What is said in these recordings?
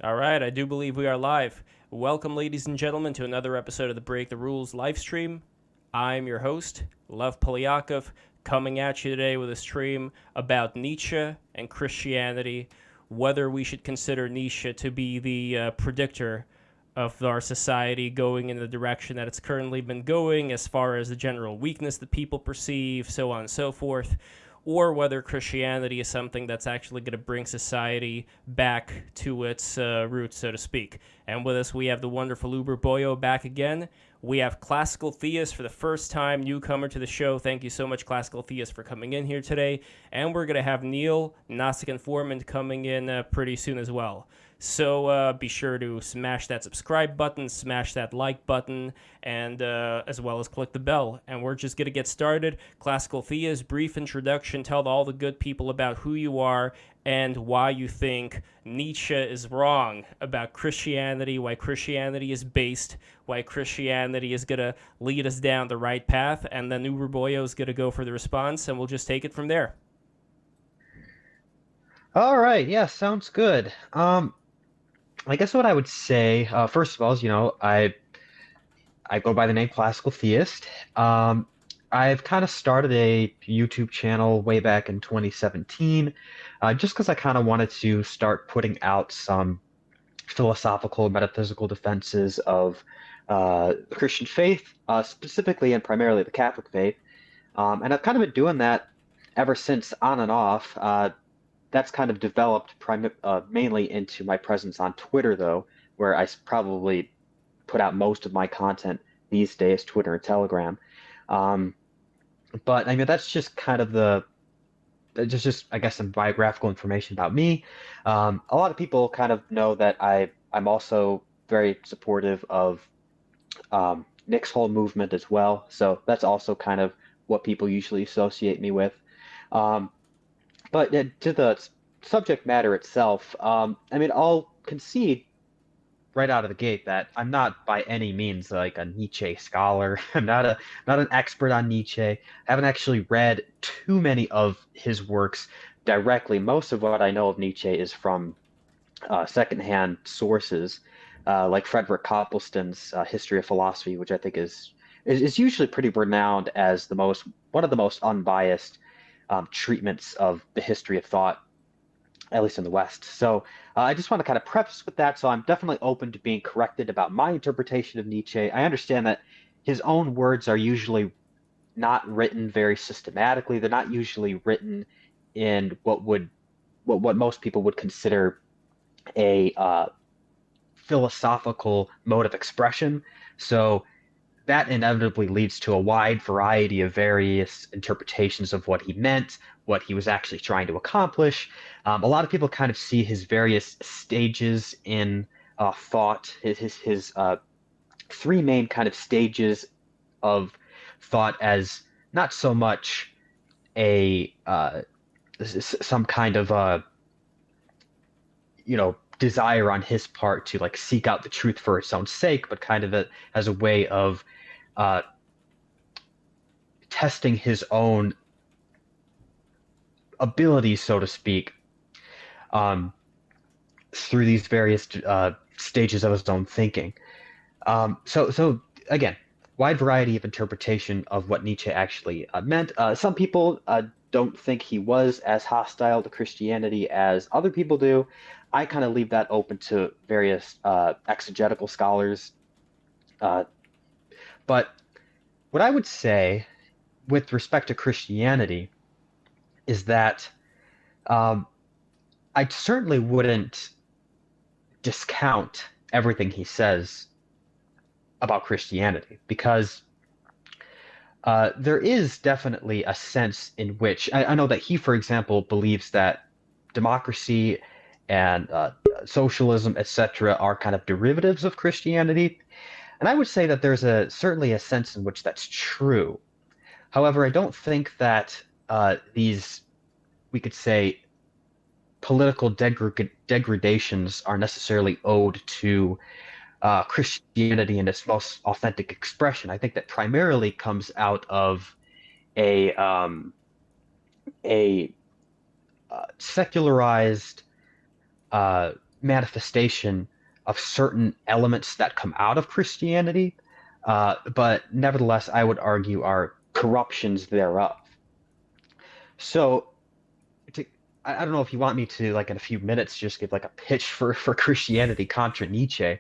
All right, I do believe we are live. Welcome, ladies and gentlemen, to another episode of the Break the Rules live stream. I'm your host, Lev Polyakov, coming at you today with a stream about Nietzsche and Christianity, whether we should consider Nietzsche to be the predictor of our society going in the direction that it's currently been going, as far as the general weakness that people perceive, so on and so forth, or whether Christianity is something that's actually going to bring society back to its roots, so to speak. And with us, we have the wonderful Uberboyo back again. We have Classical Theist for the first time, newcomer to the show. Thank you so much, Classical Theist, for coming in here today. And we're going to have Neil, Gnostic Informant, coming in pretty soon as well. So be sure to smash that subscribe button, smash that like button, and as well as click the bell. And we're just going to get started. Classical Thea's brief introduction, tell all the good people about who you are and why you think Nietzsche is wrong about Christianity, why Christianity is based, why Christianity is going to lead us down the right path. And then Uberboyo is going to go for the response, and we'll just take it from there. All right, yeah, sounds good. I guess what I would say, first of all, is I go by the name Classical Theist. I've kind of started a YouTube channel way back in 2017, just because I kind of wanted to start putting out some philosophical, metaphysical defenses of the Christian faith, specifically and primarily the Catholic faith. And I've kind of been doing that ever since, on and off. That's kind of developed mainly into my presence on Twitter, though, where probably put out most of my content these days, Twitter and Telegram. Um, but I mean, that's just kind of just I guess some biographical information about me. A lot of people kind of know that I'm also very supportive of Nick's whole movement as well. So that's also kind of what people usually associate me with. Um, but to the subject matter itself, I mean, I'll concede right out of the gate that I'm not by any means like a Nietzsche scholar. I'm not an expert on Nietzsche. I haven't actually read too many of his works directly. Most of what I know of Nietzsche is from secondhand sources, like Frederick Copleston's History of Philosophy, which I think is usually pretty renowned as one of the most unbiased treatments of the history of thought, at least in the West. So I just want to kind of preface with that. So I'm definitely open to being corrected about my interpretation of Nietzsche. I understand that his own words are usually not written very systematically. They're not usually written in what most people would consider a philosophical mode of expression. So that inevitably leads to a wide variety of various interpretations of what he meant, what he was actually trying to accomplish. A lot of people kind of see his various stages in thought, his three main kind of stages of thought as not so much a some kind of desire on his part to like seek out the truth for its own sake, but kind of as a way of uh, testing his own abilities, so to speak, um, through these various stages of his own thinking. So again, wide variety of interpretation of what Nietzsche actually meant. Some people don't think he was as hostile to Christianity as other people do. I kind of leave that open to various exegetical scholars. Uh, but what I would say with respect to Christianity is that um, I certainly wouldn't discount everything he says about Christianity because there is definitely a sense in which I know that he, for example, believes that democracy and socialism, etc., are kind of derivatives of Christianity. And I would say that there's certainly a sense in which that's true. However, I don't think that these, we could say, political degradations are necessarily owed to Christianity in its most authentic expression. I think that primarily comes out of a a secularized manifestation of certain elements that come out of Christianity, but nevertheless, I would argue are corruptions thereof. So, to, I don't know if you want me to, like, in a few minutes, just give like a pitch for Christianity contra Nietzsche,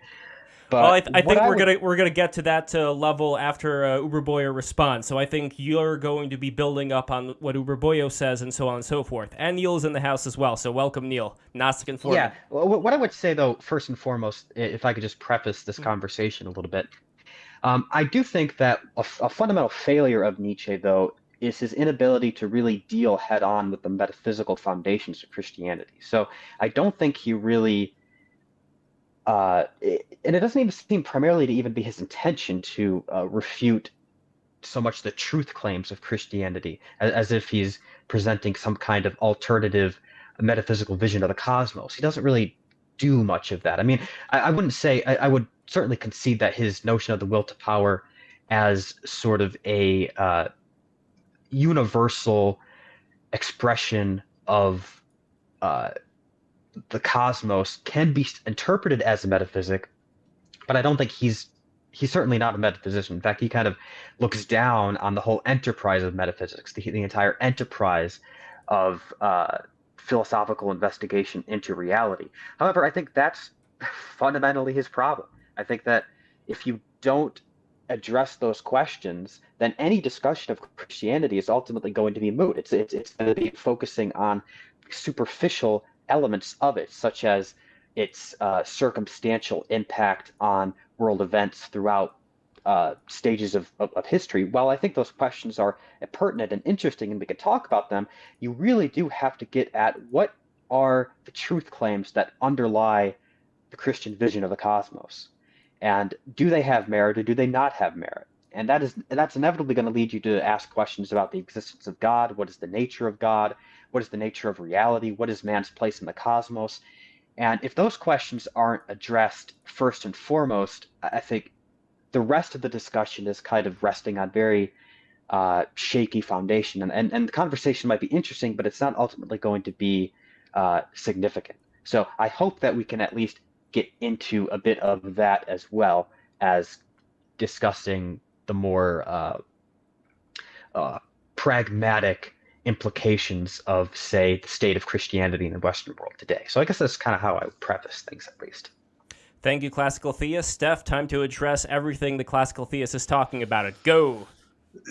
Well, but I what think I would, we're gonna get to that level after Uberboyo responds. So I think you're going to be building up on what Uberboyo says and so on and so forth. And Neil's in the house as well. So welcome, Neil, Gnostic yeah, informant. what I would say though, first and foremost, if I could just preface this conversation a little bit, I do think that a fundamental failure of Nietzsche, though, is his inability to really deal head on with the metaphysical foundations of Christianity. So I don't think he really, and it doesn't even seem primarily to even be his intention to refute so much the truth claims of Christianity, as if he's presenting some kind of alternative metaphysical vision of the cosmos. He doesn't really do much of that. I mean, I wouldn't say, I would certainly concede that his notion of the will to power as sort of a universal expression of uh, the cosmos can be interpreted as a metaphysic, but I don't think he's certainly not a metaphysician. In fact, he kind of looks down on the whole enterprise of metaphysics, the entire enterprise of philosophical investigation into reality. However, I think that's fundamentally his problem. I think that if you don't address those questions, then any discussion of Christianity is ultimately going to be moot. It's going to be focusing on superficial elements of it, such as its circumstantial impact on world events throughout stages of history. While I think those questions are pertinent and interesting and we could talk about them, you really do have to get at what are the truth claims that underlie the Christian vision of the cosmos. And do they have merit or do they not have merit? And that's inevitably going to lead you to ask questions about the existence of God. What is the nature of God? What is the nature of reality? What is man's place in the cosmos? And if those questions aren't addressed first and foremost, I think the rest of the discussion is kind of resting on very shaky foundation. And the conversation might be interesting, but it's not ultimately going to be significant. So I hope that we can at least get into a bit of that as well as discussing the more pragmatic implications of, say, the state of Christianity in the Western world today. So I guess that's kind of how I would preface things, at least. Thank you, Classical Theist. Steph, time to address everything the Classical Theist is talking about. It go.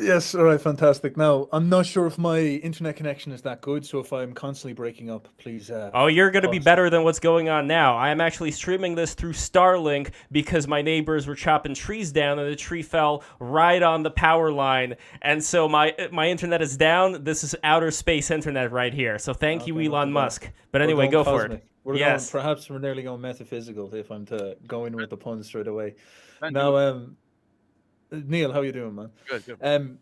Yes, all right, fantastic. Now, I'm not sure if my internet connection is that good, so if I'm constantly breaking up, please. Oh, you're going to be pause. better than what's going on now. I am actually streaming this through Starlink because my neighbors were chopping trees down and the tree fell right on the power line. And so my internet is down. This is outer space internet right here. So thank you, Okay, not Elon too bad. Musk. But We're anyway, going go for cosmic. it. We're Yes. going, perhaps we're nearly going metaphysical if I'm to go in with the pun straight away. Man, Now, Neil, how you doing, man? good.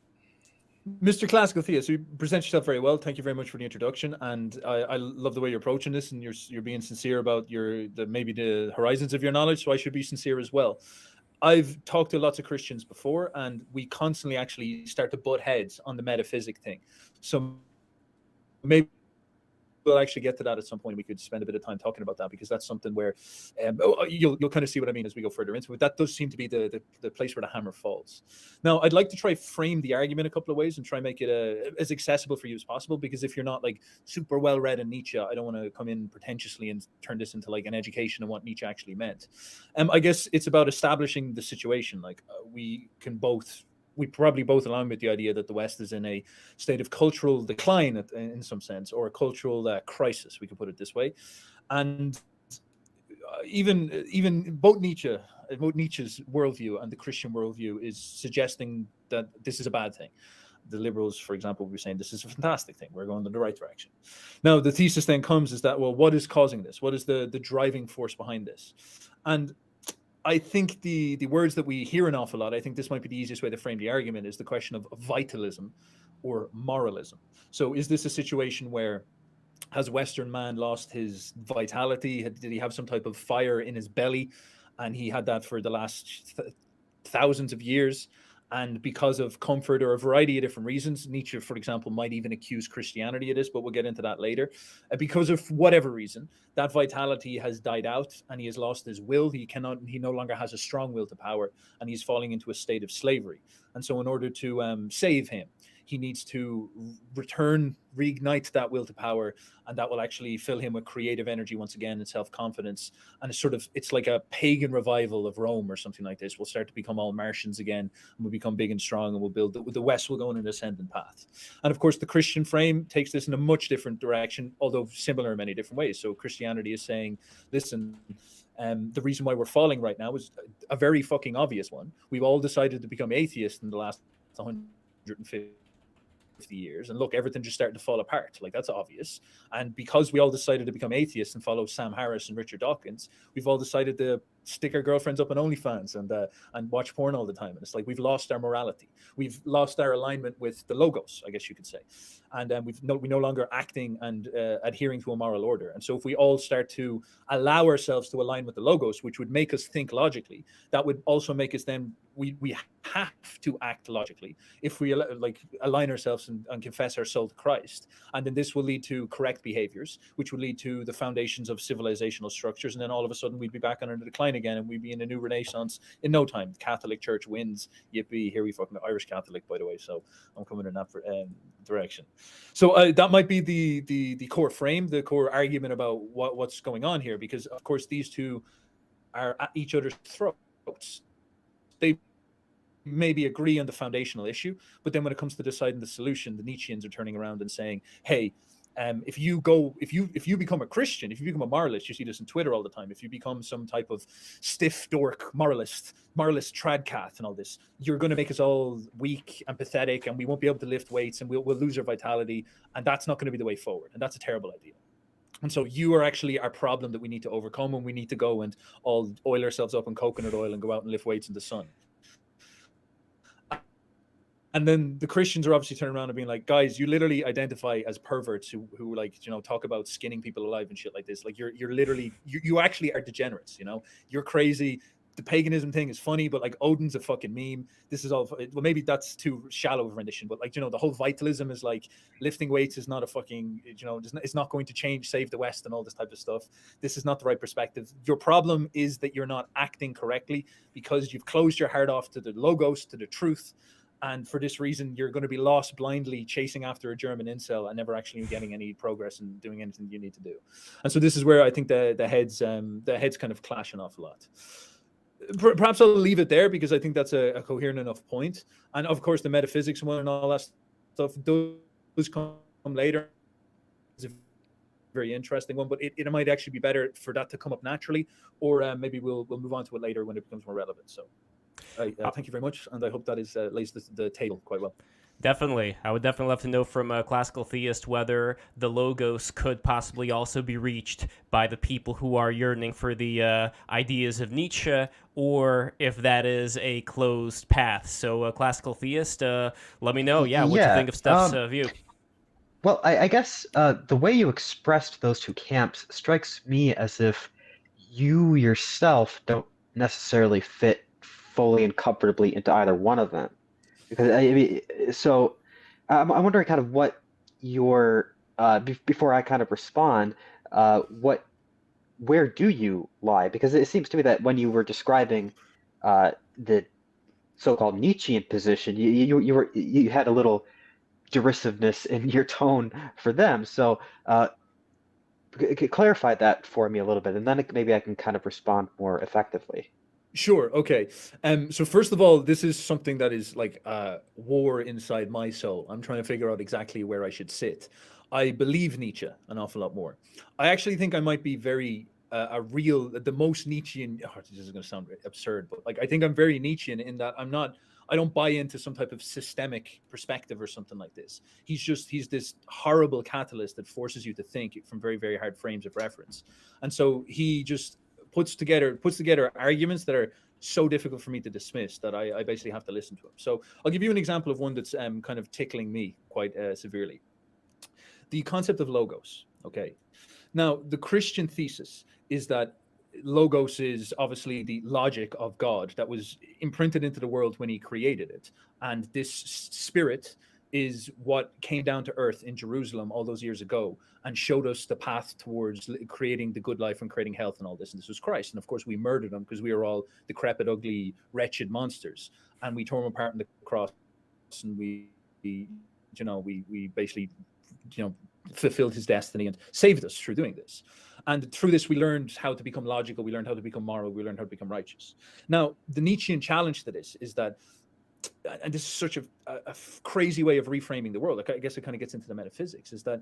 Mr. Classical Theist, you present yourself very well. Thank you very much for the introduction, and I love the way you're approaching this, and you're being sincere about maybe the horizons of your knowledge. So I should be sincere as well. I've talked to lots of Christians before, and we constantly actually start to butt heads on the metaphysic thing. So maybe we'll actually get to that at some point. We could spend a bit of time talking about that because that's something where you'll kind of see what I mean as we go further into it. That does seem to be the place where the hammer falls. Now, I'd like to try frame the argument a couple of ways and try make it as accessible for you as possible, because if you're not like super well read in Nietzsche, I don't want to come in pretentiously and turn this into like an education on what Nietzsche actually meant. I guess it's about establishing the situation. Like we probably both align with the idea that the West is in a state of cultural decline in some sense, or a cultural crisis, we could put it this way. And even both Nietzsche's worldview and the Christian worldview is suggesting that this is a bad thing. The liberals, for example, were saying this is a fantastic thing. We're going in the right direction. Now, the thesis then comes is that, well, what is causing this? What is the driving force behind this? And I think the words that we hear an awful lot, I think this might be the easiest way to frame the argument, is the question of vitalism or moralism. So is this a situation where has Western man lost his vitality? Did he have some type of fire in his belly? And he had that for the last thousands of years. And because of comfort or a variety of different reasons, Nietzsche, for example, might even accuse Christianity of this, but we'll get into that later. Because of whatever reason, that vitality has died out and he has lost his will. He no longer has a strong will to power, and he's falling into a state of slavery. And so in order to save him, he needs to reignite that will to power, and that will actually fill him with creative energy once again and self-confidence. And it's like a pagan revival of Rome or something like this. We'll start to become all Martians again, and we'll become big and strong, and we'll build the West will go on an ascendant path. And of course, the Christian frame takes this in a much different direction, although similar in many different ways. So Christianity is saying, listen, the reason why we're falling right now is a very fucking obvious one. We've all decided to become atheists in the last 150 years, and look, everything just started to fall apart. Like, that's obvious. And because we all decided to become atheists and follow Sam Harris and Richard Dawkins, we've all decided to stick our girlfriends up on OnlyFans and watch porn all the time. And it's like we've lost our morality, we've lost our alignment with the logos, I guess you could say, and we're no longer acting and adhering to a moral order. And so if we all start to allow ourselves to align with the logos, which would make us think logically, that would also make us then we have to act logically if we align ourselves and confess our soul to Christ. And then this will lead to correct behaviors, which will lead to the foundations of civilizational structures. And then all of a sudden we'd be back on a decline again, and we'd be in a new renaissance in no time. The Catholic Church wins. Yippee. Here we fucking Irish Catholic, by the way. So I'm coming in that direction. So that might be the core frame, the core argument about what's going on here, because of course these two are at each other's throats. They maybe agree on the foundational issue, but then when it comes to deciding the solution, the Nietzscheans are turning around and saying, hey, if you become a Christian, if you become a moralist, you see this on Twitter all the time, if you become some type of stiff dork moralist tradcat and all this, you're going to make us all weak and pathetic, and we won't be able to lift weights, and we'll lose our vitality, and that's not going to be the way forward, and that's a terrible idea. And so you are actually our problem that we need to overcome, and we need to go and all oil ourselves up in coconut oil and go out and lift weights in the sun. And then the Christians are obviously turning around and being like, guys, you literally identify as perverts who talk about skinning people alive and shit like this. Like you're literally, you actually are degenerates, you're crazy. The paganism thing is funny, but like Odin's a fucking meme. This is all, well, maybe that's too shallow of a rendition, but the whole vitalism is like lifting weights is not a fucking, it's not going to save the West and all this type of stuff. This is not the right perspective. Your problem is that you're not acting correctly because you've closed your heart off to the logos, to the truth. And for this reason, you're going to be lost blindly chasing after a German incel and never actually getting any progress and doing anything you need to do. And so this is where I think the heads kind of clash an awful lot. Perhaps I'll leave it there because I think that's a coherent enough point. And of course, the metaphysics one and all that stuff does come later. It's a very interesting one, but it might actually be better for that to come up naturally, or maybe we'll move on to it later when it becomes more relevant. So. Thank you very much, and I hope that lays the table quite well. Definitely. I would definitely love to know from a classical theist whether the logos could possibly also be reached by the people who are yearning for the ideas of Nietzsche, or if that is a closed path. So, a classical theist, let me know, what you think of Steph's view. Well, I guess the way you expressed those two camps strikes me as if you yourself don't necessarily fit fully and comfortably into either one of them, because I'm wondering kind of what your before I kind of respond, where do you lie? Because it seems to me that when you were describing the so-called Nietzschean position, you had a little derisiveness in your tone for them. So clarify that for me a little bit, and then maybe I can kind of respond more effectively. Sure. Okay. So first of all, this is something that is like a war inside my soul. I'm trying to figure out exactly where I should sit. I believe Nietzsche an awful lot more. I actually think I might be very the most Nietzschean. Oh, this is going to sound absurd, but like I think I'm very Nietzschean in that I don't buy into some type of systemic perspective or something like this. He's this horrible catalyst that forces you to think from very, very hard frames of reference. And so he just puts together arguments that are so difficult for me to dismiss that I basically have to listen to him. So I'll give you an example of one that's kind of tickling me quite severely. The concept of logos. Okay. Now, the Christian thesis is that logos is obviously the logic of God that was imprinted into the world when he created it. And this spirit is what came down to earth in Jerusalem all those years ago and showed us the path towards creating the good life and creating health and all this. And this was Christ. And of course, we murdered him because we were all decrepit, ugly, wretched monsters. And we tore him apart on the cross, and we basically, fulfilled his destiny and saved us through doing this. And through this, we learned how to become logical. We learned how to become moral. We learned how to become righteous. Now, the Nietzschean challenge to this is that, and this is such a crazy way of reframing the world. I guess it kind of gets into the metaphysics, is that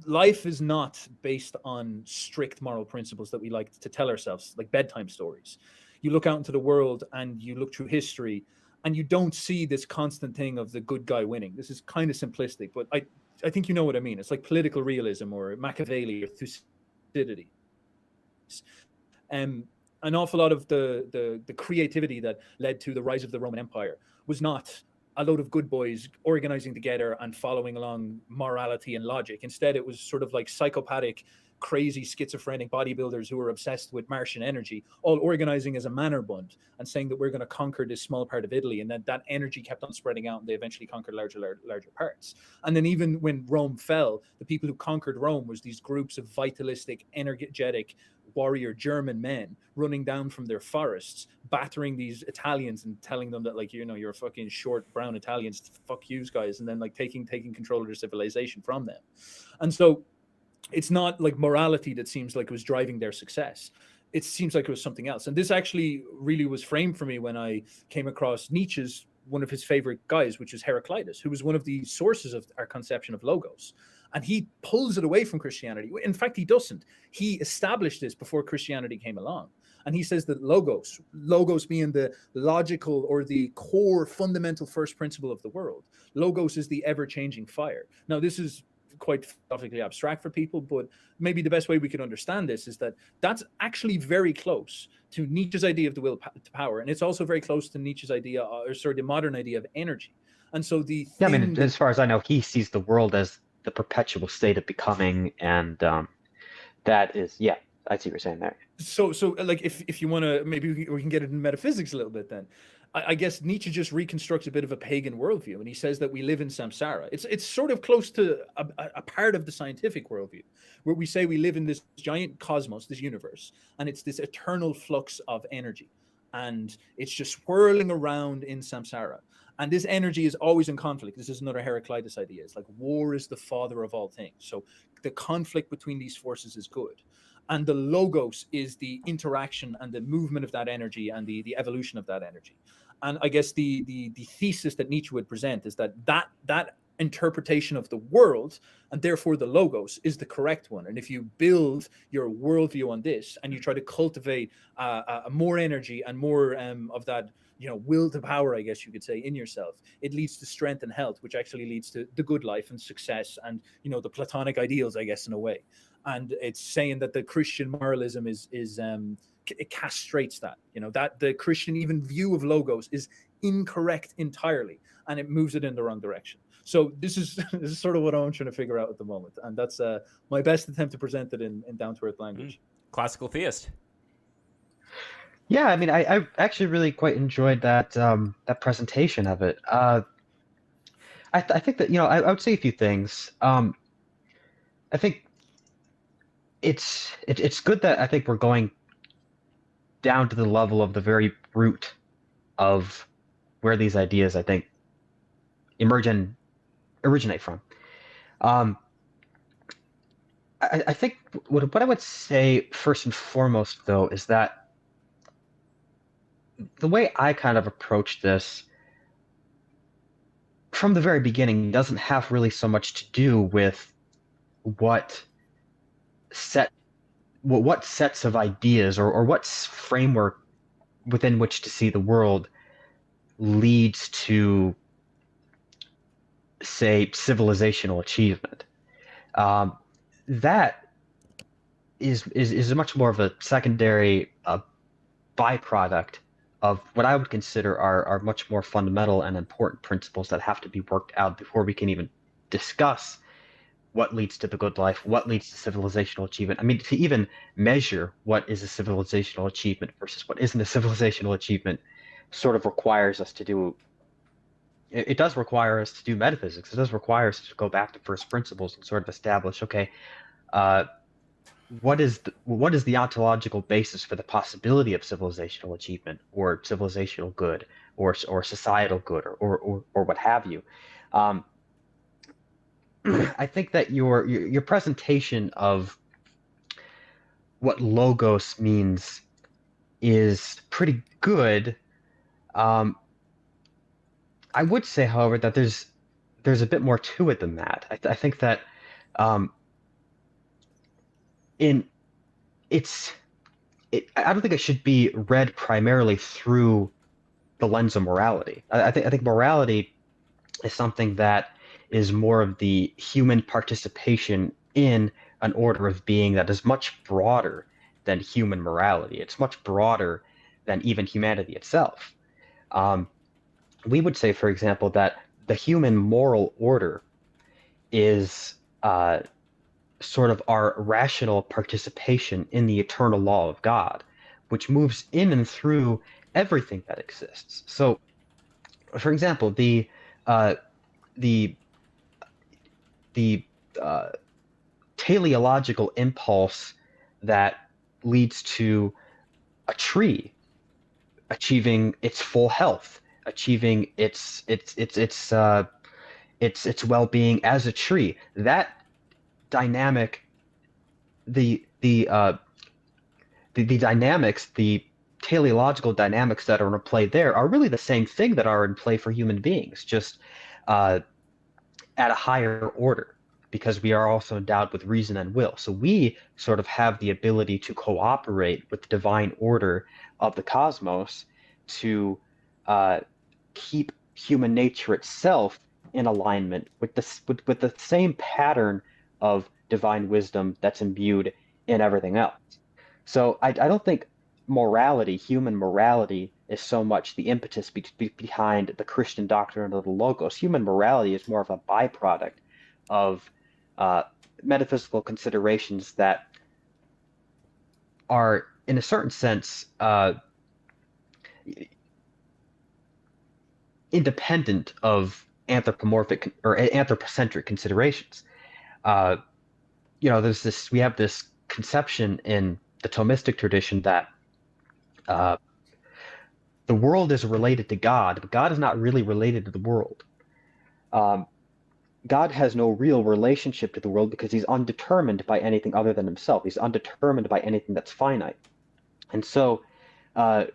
life is not based on strict moral principles that we like to tell ourselves, like bedtime stories. You look out into the world and you look through history, and you don't see this constant thing of the good guy winning. This is kind of simplistic, but I think you know what I mean. It's like political realism or Machiavelli or Thucydides. An awful lot of the creativity that led to the rise of the Roman Empire was not a load of good boys organizing together and following along morality and logic. Instead, it was sort of like psychopathic, crazy, schizophrenic bodybuilders who were obsessed with Martian energy, all organizing as a manor bund and saying that we're going to conquer this small part of Italy. And that energy kept on spreading out, and they eventually conquered larger parts. And then even when Rome fell, the people who conquered Rome was these groups of vitalistic, energetic, warrior German men running down from their forests, battering these Italians and telling them that, like, you're fucking short brown Italians, fuck you guys, and then like taking control of their civilization from them. And so it's not like morality that seems like it was driving their success. It seems like it was something else. And this actually really was framed for me when I came across Nietzsche's, one of his favorite guys, which is Heraclitus, who was one of the sources of our conception of logos. And he pulls it away from Christianity. In fact, he doesn't. He established this before Christianity came along. And he says that logos being the logical or the core fundamental first principle of the world, logos is the ever-changing fire. Now, this is quite philosophically abstract for people, but maybe the best way we could understand this is that that's actually very close to Nietzsche's idea of the will to power. And it's also very close to Nietzsche's idea, the modern idea of energy. And so as far as I know, he sees the world as the perpetual state of becoming, and that is, I see what you're saying there. So like if you want to, maybe we can get into metaphysics a little bit then. I guess Nietzsche just reconstructs a bit of a pagan worldview, and he says that we live in samsara. It's sort of close to a part of the scientific worldview, where we say we live in this giant cosmos, this universe, and it's this eternal flux of energy, and it's just swirling around in samsara. And this energy is always in conflict. This is another Heraclitus idea. It's like war is the father of all things. So the conflict between these forces is good. And the logos is the interaction and the movement of that energy and the evolution of that energy. And I guess the thesis that Nietzsche would present is that interpretation of the world, and therefore the logos, is the correct one. And if you build your worldview on this and you try to cultivate more energy and more of that, will to power, I guess you could say, in yourself, it leads to strength and health, which actually leads to the good life and success and, the Platonic ideals, I guess, in a way. And it's saying that the Christian moralism is it castrates that, that the Christian even view of logos is incorrect entirely, and it moves it in the wrong direction. So this is sort of what I'm trying to figure out at the moment, and that's my best attempt to present it in down to earth language. Classical theist. Yeah, I mean, I actually really quite enjoyed that presentation of it. I think that I would say a few things. I think it's good that I think we're going down to the level of the very root of where these ideas, I think, originate from. I think what I would say first and foremost, though, is that the way I kind of approach this from the very beginning doesn't have really so much to do with what sets of ideas or what framework within which to see the world leads to, say, civilizational achievement. That is much more of a secondary byproduct of what I would consider are much more fundamental and important principles that have to be worked out before we can even discuss what leads to the good life, what leads to civilizational achievement. I mean, to even measure what is a civilizational achievement versus what isn't a civilizational achievement sort of requires us to do, it does require us to do metaphysics. It does require us to go back to first principles and sort of establish, okay, uh, what is the ontological basis for the possibility of civilizational achievement or civilizational good or societal good or what have you. Um, I think that your presentation of what logos means is pretty good. I would say, however, that there's a bit more to it than that. I think that um, in I don't think it should be read primarily through the lens of morality. I think morality is something that is more of the human participation in an order of being that is much broader than human morality. It's much broader than even humanity itself. Um, we would say, for example, that the human moral order is sort of our rational participation in the eternal law of God, which moves in and through everything that exists. So, for example, uh, the the teleological impulse that leads to a tree achieving its full health, achieving its well-being as a tree. That dynamic, the dynamics, the teleological dynamics that are in play there are really the same thing that are in play for human beings, just uh, at a higher order, because we are also endowed with reason and will. So we sort of have the ability to cooperate with the divine order of the cosmos to keep human nature itself in alignment with with the same pattern of divine wisdom that's imbued in everything else. So I don't think morality, human morality, is so much the impetus behind the Christian doctrine of the Logos. Human morality is more of a byproduct of uh, metaphysical considerations that are, in a certain sense, independent of anthropomorphic or anthropocentric considerations. Uh, we have this conception in the Thomistic tradition that uh, the world is related to God, but God is not really related to the world. Um, God has no real relationship to the world because he's undetermined by anything other than himself. He's undetermined by anything that's finite. And so uh,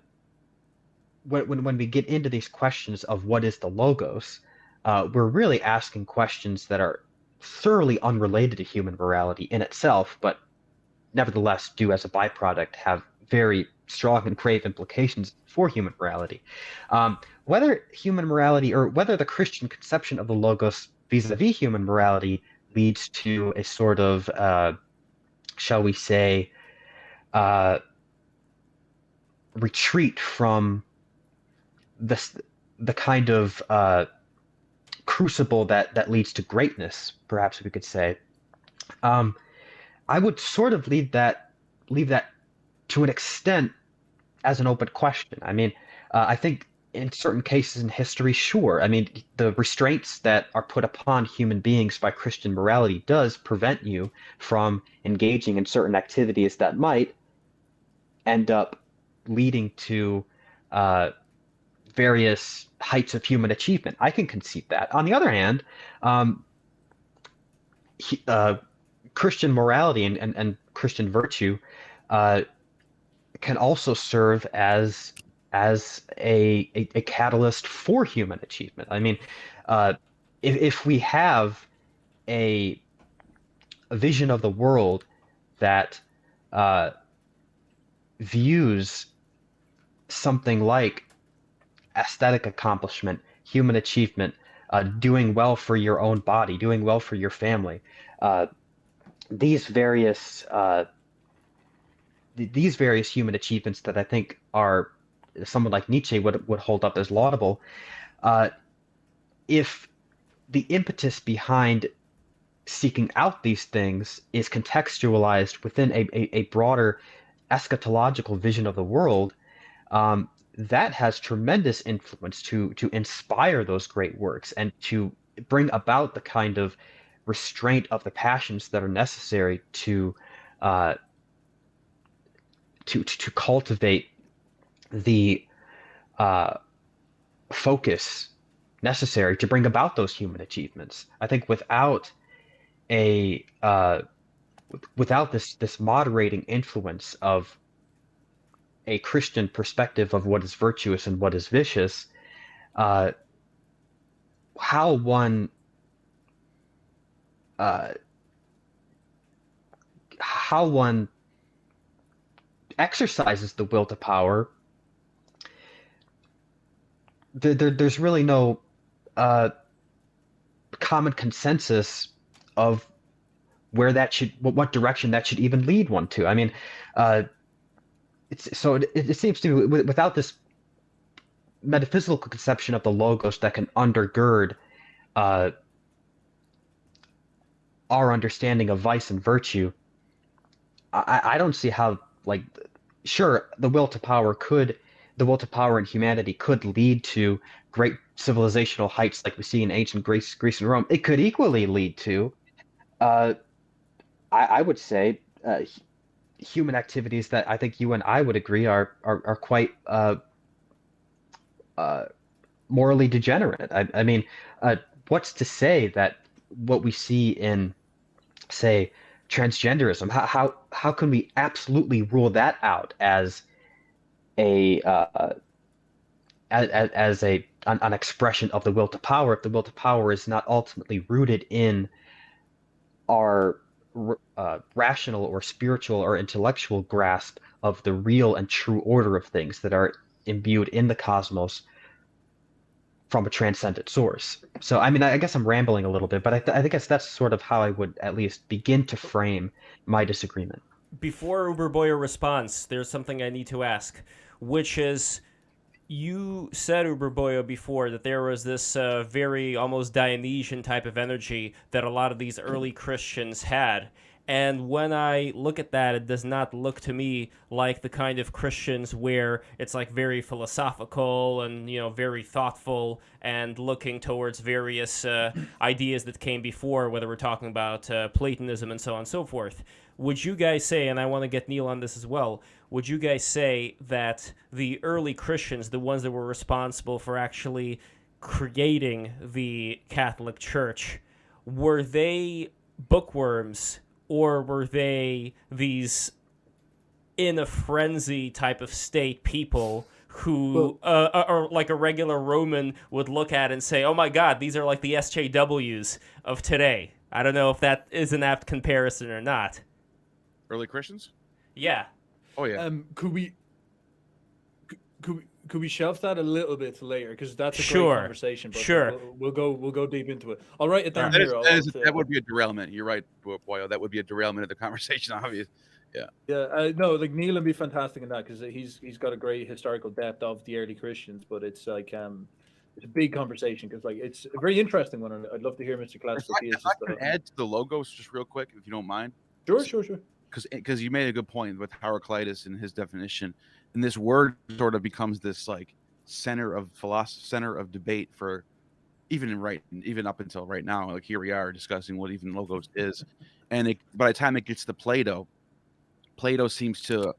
when we get into these questions of what is the logos, we're really asking questions that are thoroughly unrelated to human morality in itself, but nevertheless do, as a byproduct, have very strong and grave implications for human morality. Whether human morality or whether the Christian conception of the logos vis-a-vis human morality leads to a sort of, shall we say, retreat from the kind of crucible that leads to greatness, perhaps we could say. I would sort of leave that to an extent as an open question. I mean, I think in certain cases in history, sure. I mean, the restraints that are put upon human beings by Christian morality does prevent you from engaging in certain activities that might end up leading to various heights of human achievement. I can concede that. On the other hand, Christian morality and Christian virtue can also serve as a catalyst for human achievement. I mean, if we have a vision of the world that views something like aesthetic accomplishment, human achievement, doing well for your own body, doing well for your family, these various human achievements that I think are someone like Nietzsche would hold up as laudable, if the impetus behind seeking out these things is contextualized within a broader eschatological vision of the world, that has tremendous influence to inspire those great works and to bring about the kind of restraint of the passions that are necessary uh, to cultivate the uh, focus necessary to bring about those human achievements. I think a without this moderating influence of a Christian perspective of what is virtuous and what is vicious, uh, how one uh, how one exercises the will to power, there's really no uh, common consensus of where that should, what direction that should even lead one to. I mean, uh, it seems to me without this metaphysical conception of the logos that can undergird uh, our understanding of vice and virtue, I don't see how, like, sure, the will to power in humanity could lead to great civilizational heights like we see in ancient Greece and Rome. It could equally lead to, uh, I would say, human activities that I think you and I would agree are quite uh, morally degenerate. I mean, what's to say that what we see in, say, transgenderism, how can we absolutely rule that out as a an expression of the will to power if the will to power is not ultimately rooted in our rational or spiritual or intellectual grasp of the real and true order of things that are imbued in the cosmos from a transcendent source. So, I mean, I guess I'm rambling a little bit, but I think that's sort of how I would at least begin to frame my disagreement. Before Uberboyo responds, there's something I need to ask, which is, you said, Uberboyo, before that there was this very almost Dionysian type of energy that a lot of these early Christians had. And when I look at that, it does not look to me like the kind of Christians where it's like very philosophical and, you know, very thoughtful and looking towards various ideas that came before, whether we're talking about Platonism and so on and so forth. Would you guys say, and I want to get Neil on this as well, would you guys say that the early Christians, the ones that were responsible for actually creating the Catholic Church, were they bookworms, or were they these in a frenzy type of state people who, or like a regular Roman would look at and say, oh my God, these are like the SJWs of today? I don't know if that is an apt comparison or not. Early Christians? Yeah. Oh yeah. Could we shelve that a little bit later, because that's a Sure. great conversation. But Sure. We'll go deep into it. I'll write it down That, here. that would be a derailment. You're right, Boyo. That would be a derailment of the conversation, obviously. Yeah. Yeah. No, like Neil would be fantastic in that, because he's got a great historical depth of the early Christians. But it's like it's a big conversation, because like it's a very interesting one, and I'd love to hear Mr. Classical. If I can add to the logos just real quick, if you don't mind. Sure. Because you made a good point with Heraclitus and his definition, and this word sort of becomes this like center of philosophy, center of debate for even up until right now. Like here we are discussing what even logos is, and by the time it gets to Plato seems to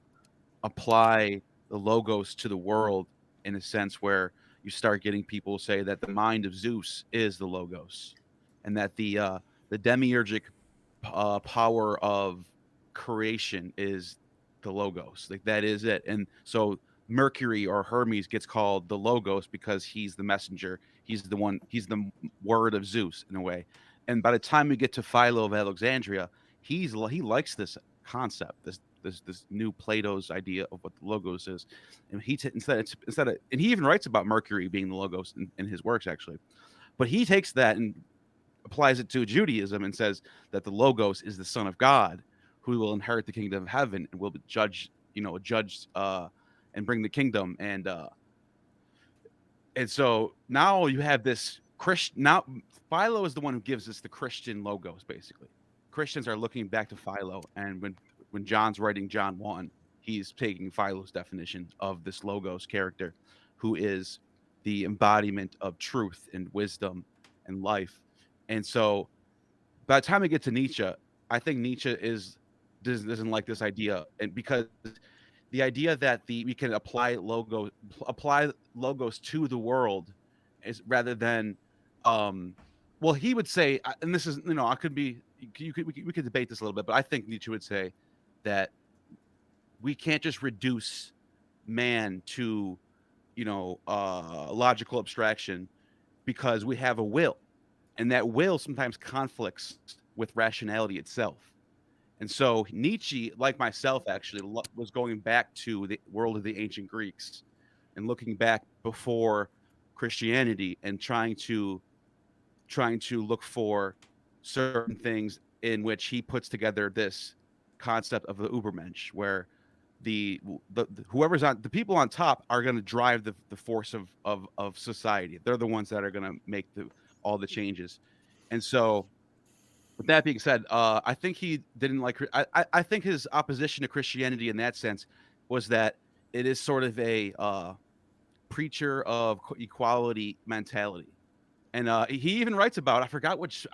apply the logos to the world in a sense where you start getting people say that the mind of Zeus is the logos, and that the demiurgic power of creation is the logos. Like that is it. And so Mercury or Hermes gets called the logos because he's the messenger. He's the word of Zeus in a way. And by the time we get to Philo of Alexandria, he likes this concept, this new Plato's idea of what the logos is. And instead of, and he even writes about Mercury being the logos in his works actually. But he takes that and applies it to Judaism and says that the logos is the Son of God, who will inherit the kingdom of heaven and will judge and bring the kingdom. And so now you have this Now Philo is the one who gives us the Christian logos. Basically, Christians are looking back to Philo, and when John's writing John 1, he's taking Philo's definition of this logos character, who is the embodiment of truth and wisdom and life. And so by the time we get to Nietzsche, I think Nietzsche doesn't like this idea, and because the idea that we can apply logos to the world is rather than well, he would say, and this is, I could be, we could debate this a little bit, but I think Nietzsche would say that we can't just reduce man to logical abstraction, because we have a will, and that will sometimes conflicts with rationality itself. And so Nietzsche, like myself, actually was going back to the world of the ancient Greeks and looking back before Christianity and trying to look for certain things in which he puts together this concept of the Ubermensch, where the people on top are going to drive the force of society. They're the ones that are going to make all the changes. And so, with that being said, I think he didn't like. I think his opposition to Christianity in that sense was that it is sort of a preacher of equality mentality, and he even writes about. I forgot which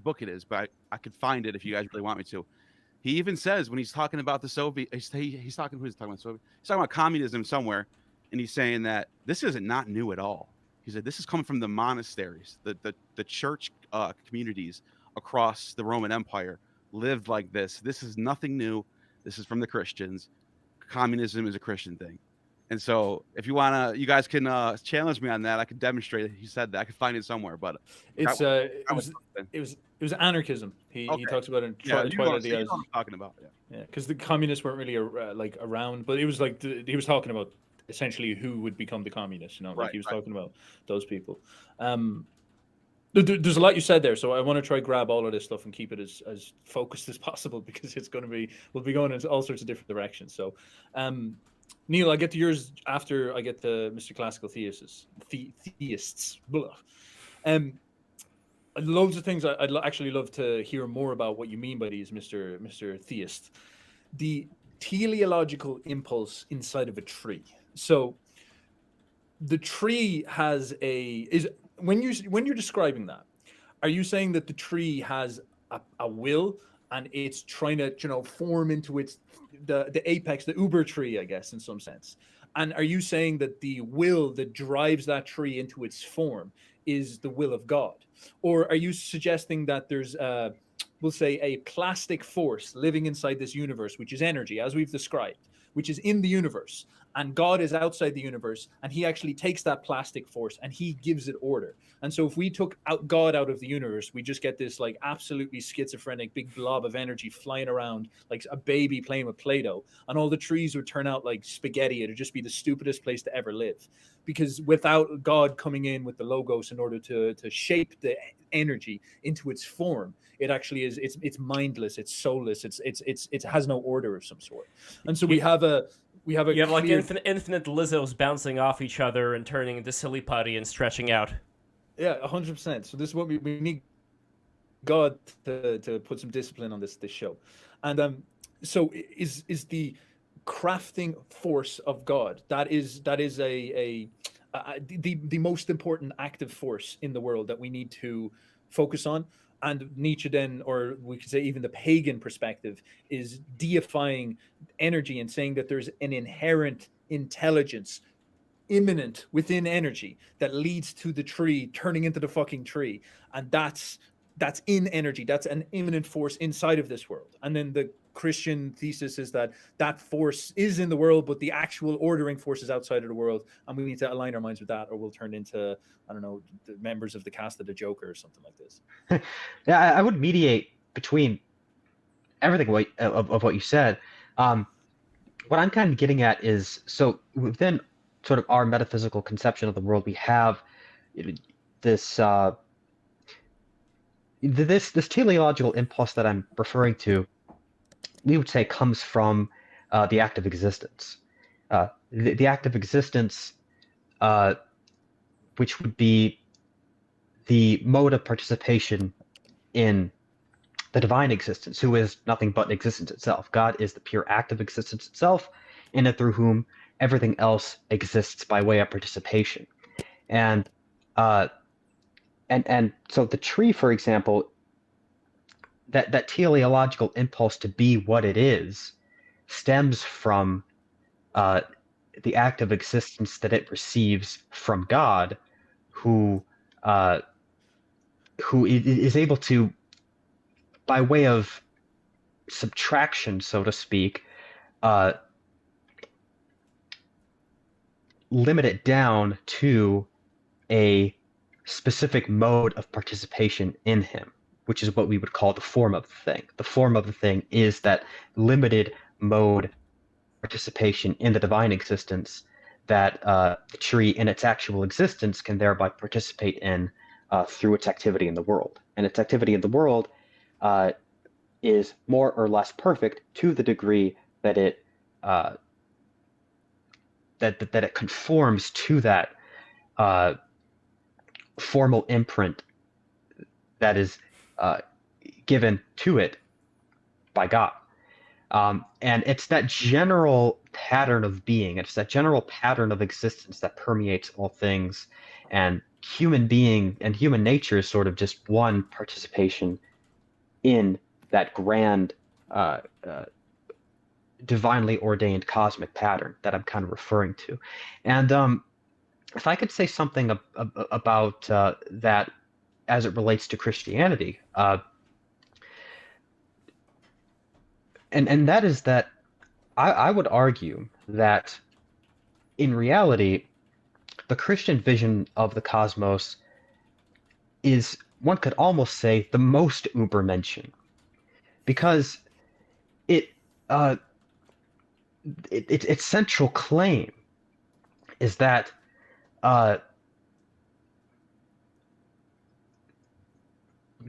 book it is, but I could find it if you guys really want me to. He even says when he's talking about the Soviet, he's talking about Soviet. He's talking about communism somewhere, and he's saying that this is not new at all. He said this is coming from the monasteries, the church communities across the Roman Empire lived like this. This is nothing new. This is from the Christians. Communism is a Christian thing. And so if you guys can challenge me on that, I can demonstrate he said that. I could find it somewhere, but it was anarchism. He talks about it. Yeah, you know what I'm talking about. Yeah, because the communists weren't really around, but it was like he was talking about essentially who would become the communists. Like he was talking about those people. There's a lot you said there, so I want to try grab all of this stuff and keep it as focused as possible, because we'll be going into all sorts of different directions. So, Neil, I get to yours after I get to Mr. Classical Theists. Loads of things I'd actually love to hear more about what you mean by these, Mr. Theist. The teleological impulse inside of a tree. So, the tree when you're describing that, are you saying that the tree has a will and it's trying to form into the apex, the uber tree, I guess, in some sense? And are you saying that the will that drives that tree into its form is the will of God? Or are you suggesting that there's we'll say a plastic force living inside this universe, which is energy, as we've described, which is in the universe, and God is outside the universe, and he actually takes that plastic force and he gives it order? And so if we took God out of the universe, we just get this like absolutely schizophrenic big blob of energy flying around like a baby playing with Play-Doh, and all the trees would turn out like spaghetti. It'd just be the stupidest place to ever live, because without God coming in with the logos in order to shape the energy into its form, it actually is it's mindless, it's soulless, it has no order of some sort. And so you have like infinite Lizzos bouncing off each other and turning into silly putty and stretching out. Yeah, 100%. So this is what we need God to put some discipline on this show. And so is the crafting force of God that is the most important active force in the world that we need to focus on. And Nietzsche then, or we could say even the pagan perspective, is deifying energy and saying that there's an inherent intelligence imminent within energy that leads to the tree turning into the fucking tree. And that's in energy. That's an imminent force inside of this world. And then the Christian thesis is that force is in the world, but the actual ordering force is outside of the world, and we need to align our minds with that, or we'll turn into, I don't know, the members of the cast of the Joker or something like this. Yeah, I would mediate between everything of what you said. What I'm kind of getting at is, so within sort of our metaphysical conception of the world, we have this this teleological impulse that I'm referring to. We would say comes from the act of existence. The act of existence, which would be the mode of participation in the divine existence, who is nothing but existence itself. God is the pure act of existence itself, in and through whom everything else exists by way of participation. And so the tree, for example, that teleological impulse to be what it is stems from the act of existence that it receives from God, who is able to, by way of subtraction, so to speak, limit it down to a specific mode of participation in him, which is what we would call the form of the thing. The form of the thing is that limited mode participation in the divine existence that the tree in its actual existence can thereby participate in through its activity in the world. And its activity in the world is more or less perfect to the degree that it that it conforms to that formal imprint that is given to it by God. And it's that general pattern of being, it's that general pattern of existence that permeates all things. And human being and human nature is sort of just one participation in that grand, divinely ordained cosmic pattern that I'm kind of referring to. And if I could say something about that as it relates to Christianity, and that is that I would argue that in reality, the Christian vision of the cosmos is, one could almost say, the most Ubermenschen, because its central claim is that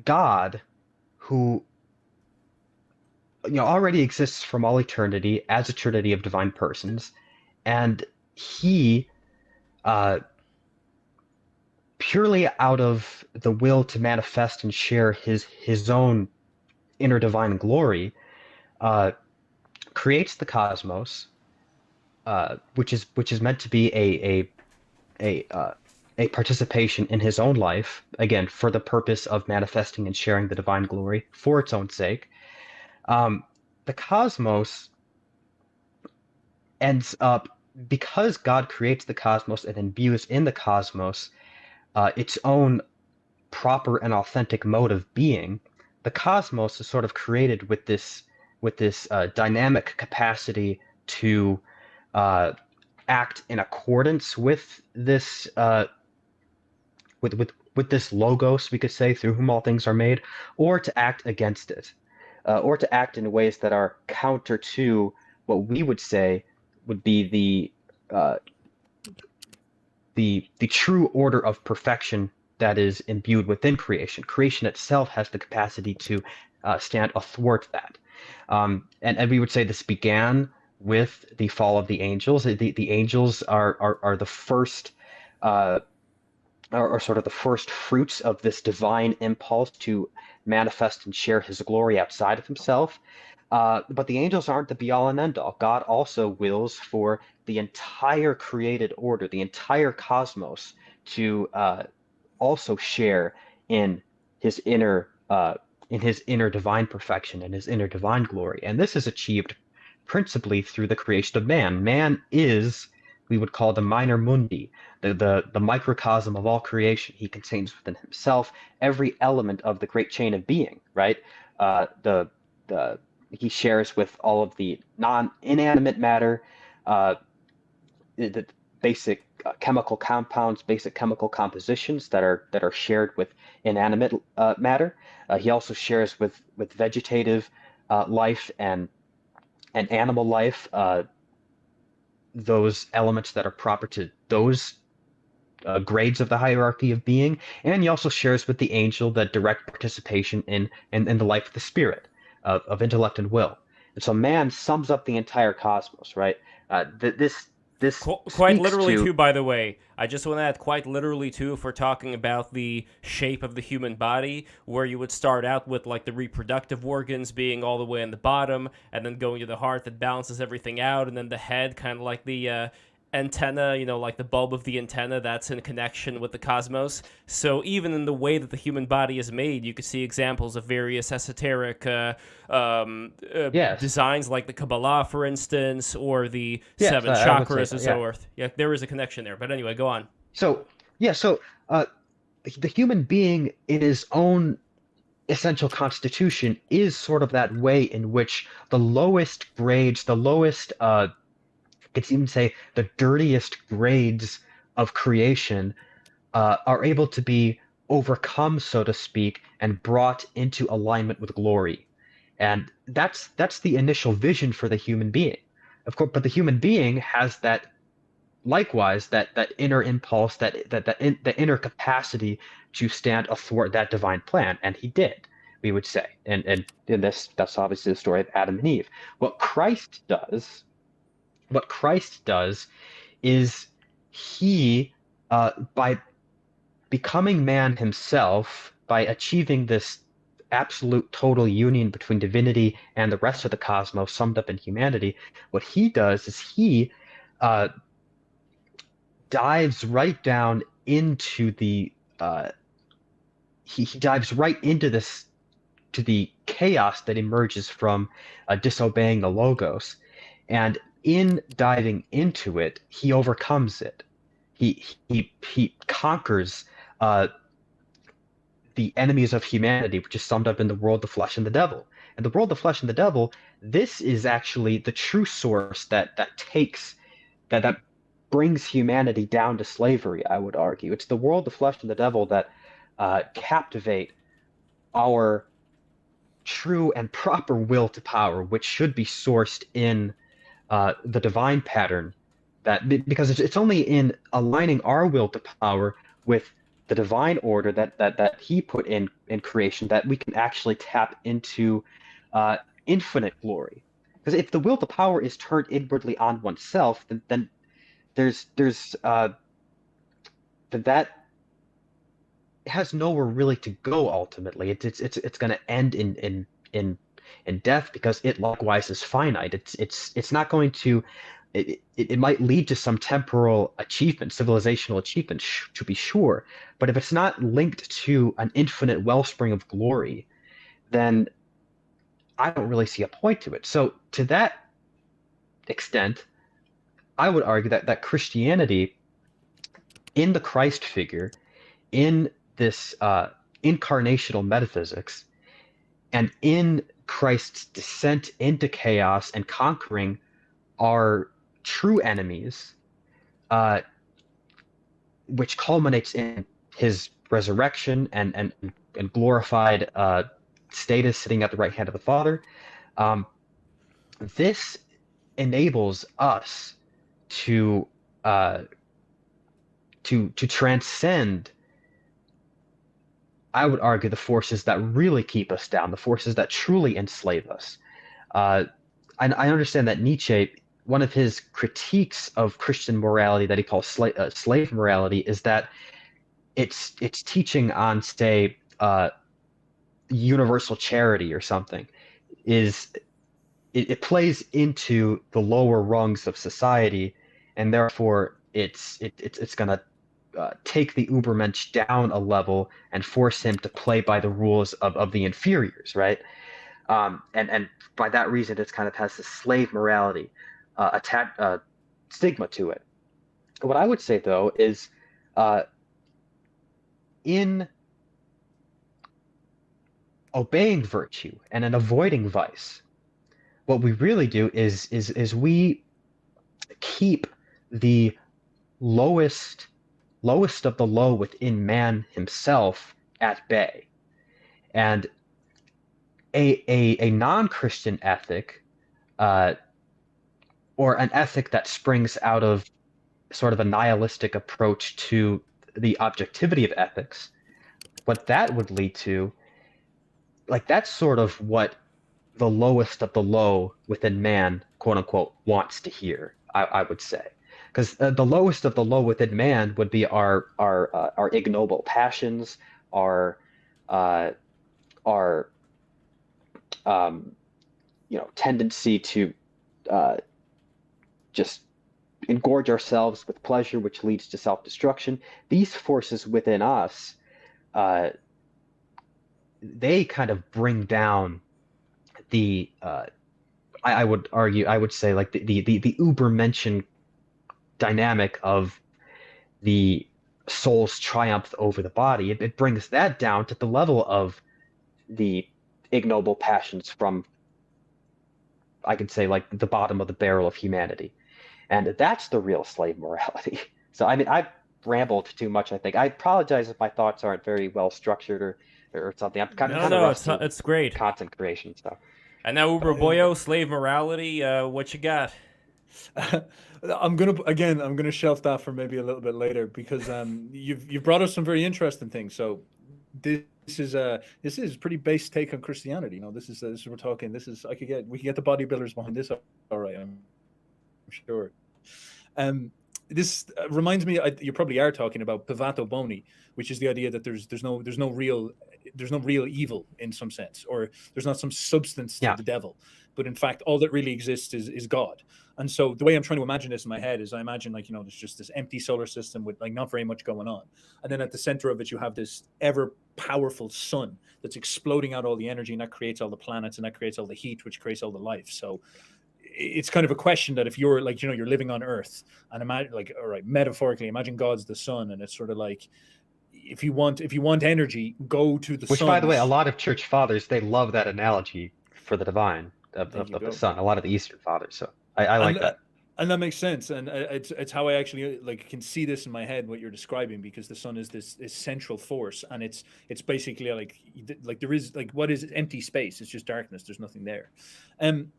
God, who already exists from all eternity as a trinity of divine persons, and he purely out of the will to manifest and share his own inner divine glory, creates the cosmos, which is meant to be a participation in his own life, again for the purpose of manifesting and sharing the divine glory for its own sake. The cosmos ends up, because God creates the cosmos and imbues in the cosmos its own proper and authentic mode of being. The cosmos is sort of created with this dynamic capacity to act in accordance with this with this logos, we could say, through whom all things are made, or to act against it, or to act in ways that are counter to what we would say would be the true order of perfection that is imbued within creation. Creation itself has the capacity to stand athwart that. And we would say this began with the fall of the angels. The angels are the first, are sort of the first fruits of this divine impulse to manifest and share his glory outside of himself. But the angels aren't the be-all and end-all. God also wills for the entire created order, the entire cosmos, to also share in his inner divine perfection and his inner divine glory. And this is achieved principally through the creation of man. Man is, we would call, the minor mundi, the microcosm of all creation. He contains within himself every element of the great chain of being, right? He shares with all of the non-inanimate matter, the basic chemical compounds, basic chemical compositions that are shared with inanimate matter. He also shares with vegetative life and animal life, those elements that are proper to those grades of the hierarchy of being. And he also shares with the angel the direct participation in the life of the spirit, of intellect and will. And so man sums up the entire cosmos, right? this Quite speaks literally, to too, by the way. I just want to add quite literally, too, if we're talking about the shape of the human body, where you would start out with, like, the reproductive organs being all the way in the bottom, and then going to the heart that balances everything out, and then the head, kind of like the antenna, like the bulb of the antenna that's in connection with the cosmos. So even in the way that the human body is made, you could see examples of various esoteric yes, designs, like the Kabbalah, for instance, or the yes, seven I would say chakras so, and yeah. so forth. Yeah, there is a connection there. But anyway, go on. So yeah, so the human being in his own essential constitution is sort of that way in which the lowest grades, the lowest, could even say the dirtiest grades of creation are able to be overcome, so to speak, and brought into alignment with glory. And that's the initial vision for the human being. Of course, but the human being has that likewise that inner impulse, the inner capacity to stand athwart that divine plan, and he did, we would say. And in this, that's obviously the story of Adam and Eve. What Christ does is he, by becoming man himself, by achieving this absolute total union between divinity and the rest of the cosmos summed up in humanity, what he does is he uh, dives right down into the he dives right into this to the chaos that emerges from disobeying the logos, and in diving into it, he overcomes it. He conquers the enemies of humanity, which is summed up in the world, the flesh, and the devil. And the world, the flesh, and the devil. This is actually the true source that brings humanity down to slavery. I would argue it's the world, the flesh, and the devil that captivate our true and proper will to power, which should be sourced in the divine pattern. Because it's only in aligning our will to power with the divine order that he put in creation that we can actually tap into infinite glory. Because if the will to power is turned inwardly on oneself, then there's that has nowhere really to go ultimately. It's going to end in death, because it likewise is finite. It's not going to. It might lead to some temporal achievement, civilizational achievement, to be sure, but if it's not linked to an infinite wellspring of glory, then I don't really see a point to it. So to that extent, I would argue that Christianity, in the Christ figure, in this incarnational metaphysics, and in Christ's descent into chaos and conquering our true enemies, which culminates in his resurrection and glorified status sitting at the right hand of the Father. This enables us to transcend, I would argue, the forces that really keep us down, the forces that truly enslave us. I understand that Nietzsche, one of his critiques of Christian morality that he calls slave morality, is that it's teaching on, say, universal charity or something. It plays into the lower rungs of society, and therefore it's going to take the Ubermensch down a level and force him to play by the rules of the inferiors, right? And by that reason, it kind of has this slave morality stigma to it. What I would say, though, is in obeying virtue and in avoiding vice, what we really do is we keep the lowest of the low within man himself at bay. And a non-Christian ethic, or an ethic that springs out of sort of a nihilistic approach to the objectivity of ethics, what that would lead to, like, that's sort of what the lowest of the low within man, quote unquote, wants to hear, I would say. because the lowest of the low within man would be our ignoble passions, our uh, our tendency to uh, just engorge ourselves with pleasure, which leads to self-destruction. These forces within us, uh, they kind of bring down the I would argue, I would say, like the Ubermenschen dynamic of the soul's triumph over the body. It brings that down to the level of the ignoble passions from, I could say, like the bottom of the barrel of humanity. And that's the real slave morality. So, I mean, I've rambled too much, I think. I apologize if my thoughts aren't very well structured or something. I'm kind of rusty with it's great. content creation stuff. And now Uberboyo, slave morality. What you got? I'm gonna shelf that for maybe a little bit later because you've brought us some very interesting things. So this is pretty base take on Christianity. You know, this is we're talking. We could get the bodybuilders behind this. All right, I'm sure. This reminds me. You probably are talking about pivato boni, which is the idea that there's no real evil in some sense, or there's not some substance to the devil, but in fact all that really exists is God. And so the way I'm trying to imagine this in my head is I imagine, like, there's just this empty solar system with like not very much going on, and then at the center of it you have this ever powerful sun that's exploding out all the energy, and that creates all the planets, and that creates all the heat, which creates all the life. So it's kind of a question that if you're like, you're living on Earth, and imagine, like, all right, metaphorically imagine God's the sun, and it's sort of like, if you want energy, go to the sun. Which, by the way, a lot of church fathers, they love that analogy for the divine of the sun. A lot of the Eastern fathers. So I like that. And that makes sense. And it's how I actually can see this in my head, what you're describing, because the sun is this central force, and it's basically like there is, like, what is empty space? It's just darkness. There's nothing there. And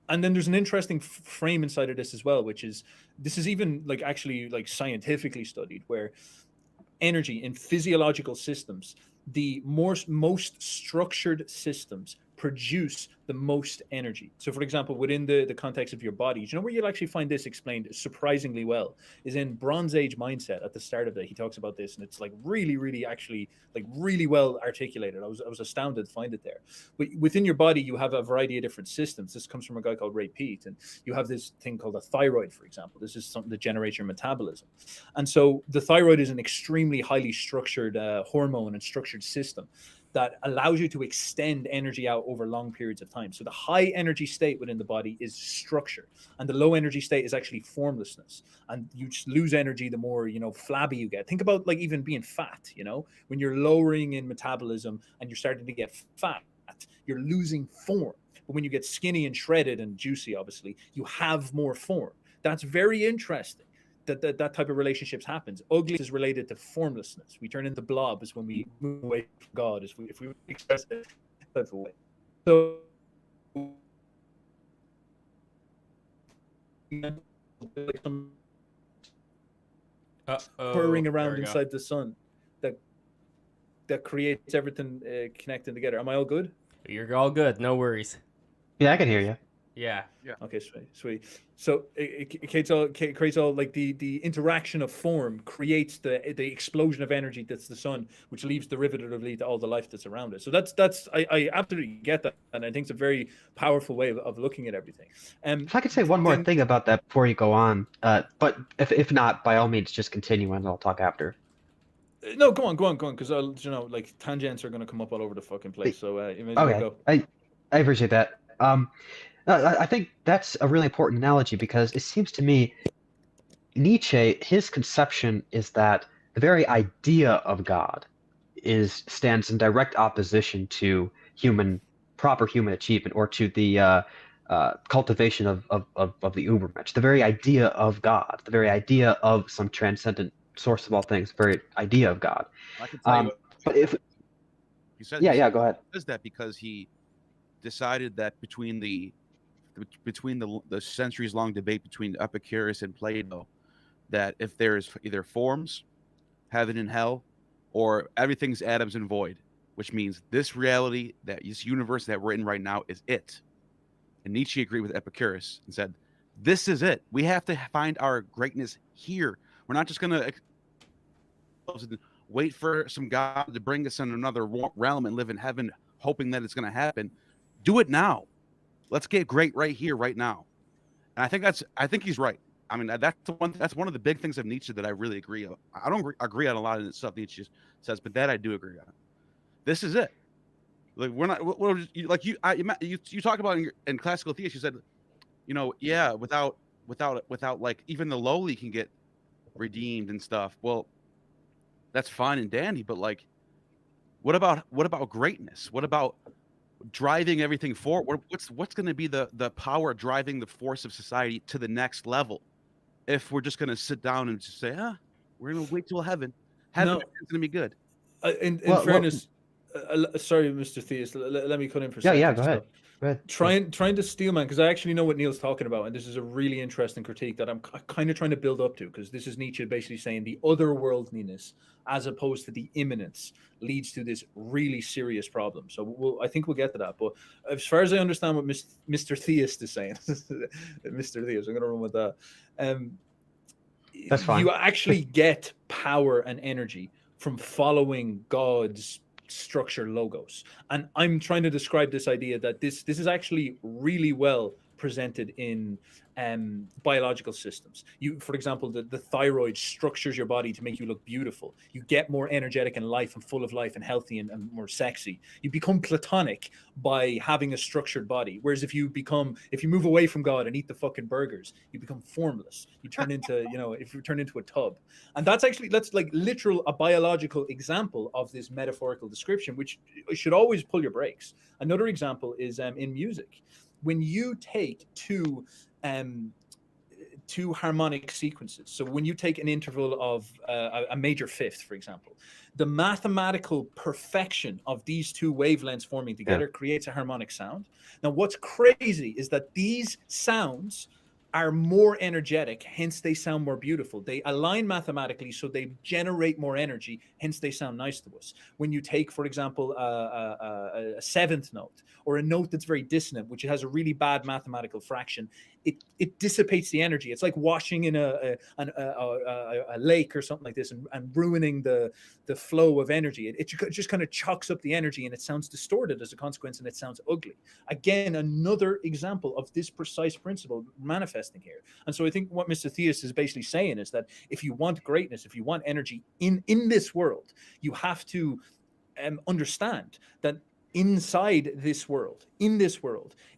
then there's an interesting frame inside of this as well, which is, this is even actually scientifically studied, where energy in physiological systems, the most structured systems produce the most energy. So, for example, within the context of your body, you know where you'll actually find this explained surprisingly well is in Bronze Age Mindset. At the start of it, he talks about this, and it's really actually really well articulated. I was astounded to find it there. But within your body, you have a variety of different systems. This comes from a guy called Ray Peat, and you have this thing called a thyroid, for example. This is something that generates your metabolism. And so the thyroid is an extremely highly structured hormone and structured system that allows you to extend energy out over long periods of time. So the high energy state within the body is structure, and the low energy state is actually formlessness. And you just lose energy the more, flabby you get. Think about even being fat, when you're lowering in metabolism and you're starting to get fat, you're losing form. But when you get skinny and shredded and juicy, obviously, you have more form. That's very interesting. That type of relationships happens. Ugly is related to formlessness. We turn into blobs when we move away from God, if we express it that way. So purring around inside the sun that creates everything connecting together. Am I all good? You're all good. No worries. Yeah, I can hear you. Yeah. Okay, sweet. So it creates all the interaction of form creates the explosion of energy that's the sun, which leaves derivatively to all the life that's around it. So I absolutely get that, and I think it's a very powerful way of looking at everything. If I could say one more thing about that before you go on, but if not, by all means, just continue and I'll talk after. No, go on, because tangents are going to come up all over the fucking place. So you may as well go. I appreciate that. I think that's a really important analogy, because it seems to me Nietzsche, his conception is that the very idea of God stands in direct opposition to proper human achievement, or to the cultivation of the Ubermensch. The very idea of God, the very idea of some transcendent source of all things, the very idea of God. I can tell you, but if he said, go ahead. He says that because he decided that between the centuries-long debate between Epicurus and Plato, that if there's either forms, heaven and hell, or everything's atoms and void, which means this reality, that this universe that we're in right now, is it. And Nietzsche agreed with Epicurus and said This is it. We have to find our greatness here. We're not just going to wait for some God to bring us in another realm and live in heaven, hoping that it's going to happen. Do it now. Let's get great right here, right now. And I think he's right. I mean, that's one of the big things of Nietzsche that I really agree on. I don't agree on a lot of the stuff Nietzsche says, but that I do agree on. This is it. Like we're not like you talk about in classical theist. You said, yeah, without like even the lowly can get redeemed and stuff. Well, that's fine and dandy, but like, what about greatness? What about driving everything forward? What's going to be the power driving the force of society to the next level? If we're just going to sit down and just say, we're going to wait till heaven is going to be good. In fairness, sorry, Mr. Theist, let me cut in for a second. Yeah, go ahead. Trying to steal, man, because I actually know what Neil's talking about, and this is a really interesting critique that I'm kind of trying to build up to, because this is Nietzsche basically saying the otherworldliness as opposed to the immanence leads to this really serious problem. So I think we'll get to that. But as far as I understand what Mr. Theist is saying, Mr. Theist, I'm going to run with that. That's fine. You actually get power and energy from following God's structure logos, and I'm trying to describe this idea that this is actually really well presented in biological systems. For example, the thyroid structures your body to make you look beautiful. You get more energetic in life and full of life and healthy and more sexy. You become platonic by having a structured body. Whereas if you move away from God and eat the fucking burgers, you become formless. You turn into, if you turn into a tub. And that's like a biological example of this metaphorical description, which should always pull your brakes. Another example is in music. When you take two harmonic sequences, so when you take an interval of a major fifth, for example, the mathematical perfection of these two wavelengths forming together creates a harmonic sound. Now, what's crazy is that these sounds are more energetic, hence they sound more beautiful. They align mathematically, so they generate more energy, hence they sound nice to us. When you take, for example, a seventh note, or a note that's very dissonant, which has a really bad mathematical fraction, it dissipates the energy. It's like washing in a lake or something like this and ruining the flow of energy. It just kind of chucks up the energy, and it sounds distorted as a consequence, and it sounds ugly. Again, another example of this precise principle manifesting here. And so I think what Mr. Theist is basically saying is that if you want greatness, if you want energy in this world, you have to understand that inside this world,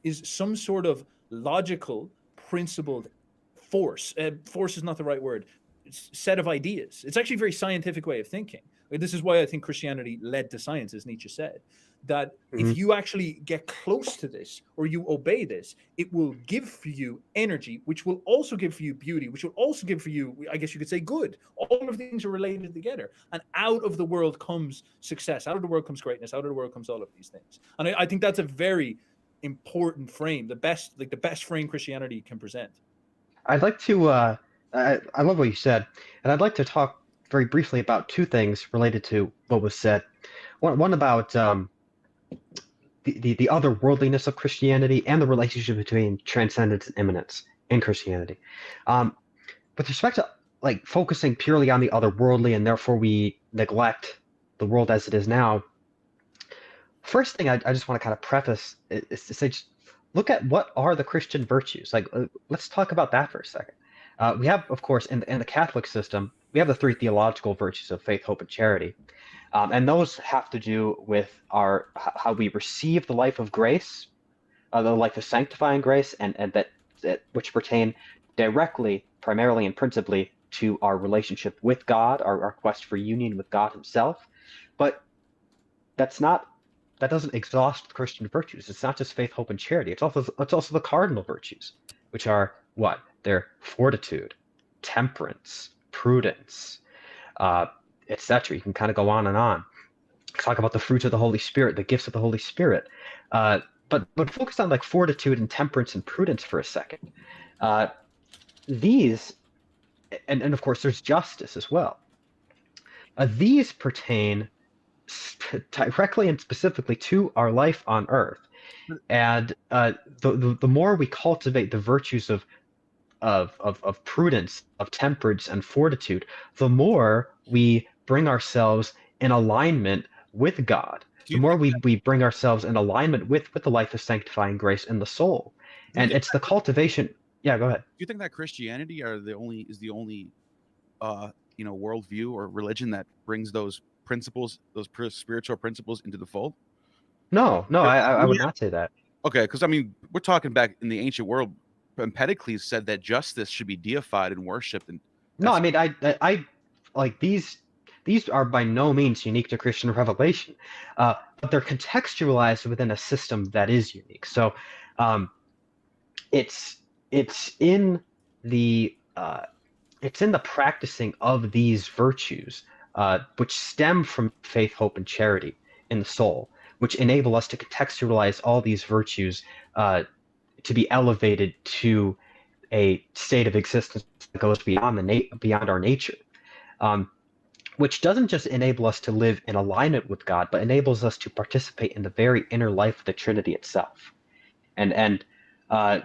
is some sort of logical, principled force. Force is not the right word. Set of ideas. It's actually a very scientific way of thinking. This is why I think Christianity led to science, as Nietzsche said. That if you actually get close to this, or you obey this, it will give for you energy, which will also give for you beauty, which will also give for you, I guess you could say, good. All of things are related together. And out of the world comes success. Out of the world comes greatness. Out of the world comes all of these things. And I think that's a very important frame, the best frame Christianity can present. I'd like to, I love what you said, and I'd like to talk very briefly about two things related to what was said. One about the otherworldliness of Christianity and the relationship between transcendence and immanence in Christianity. With respect to like focusing purely on the otherworldly, and therefore we neglect the world as it is now. First thing I just want to kind of preface is to say, just look at what are the Christian virtues. Like, let's talk about that for a second. We have, of course, in the Catholic system, we have the three theological virtues of faith, hope, and charity. And those have to do with how we receive the life of grace, the life of sanctifying grace, and that which pertain directly, primarily and principally to our relationship with God, our quest for union with God himself. But that doesn't exhaust the Christian virtues. It's not just faith, hope, and charity. It's also the cardinal virtues, which are what? They're fortitude, temperance, prudence, etc. You can kind of go on and on. Talk about the fruits of the Holy Spirit, the gifts of the Holy Spirit. But focus on like fortitude and temperance and prudence for a second. These, and of course there's justice as well. These pertain directly and specifically to our life on earth. And the more we cultivate the virtues of of prudence, of temperance and fortitude, the more we bring ourselves in alignment with God, Do the you more think we bring ourselves in alignment with the life of sanctifying grace in the soul. do you And think it's the cultivation. Yeah, go ahead. do you think that Christianity is the only worldview or religion that brings those principles, those spiritual principles into the fold? No, no, I would Yeah. not say that. Okay, because I mean, we're talking back in the ancient world. Empedocles said that justice should be deified and worshipped, and No, I that's mean, I like these are by no means unique to Christian revelation, but they're contextualized within a system that is unique. So, um, it's it's in the uh, it's in the practicing of these virtues, which stem from faith, hope, and charity in the soul, which enable us to contextualize all these virtues to be elevated to a state of existence that goes beyond beyond our nature, um, which doesn't just enable us to live in alignment with God, but enables us to participate in the very inner life of the Trinity itself. And uh,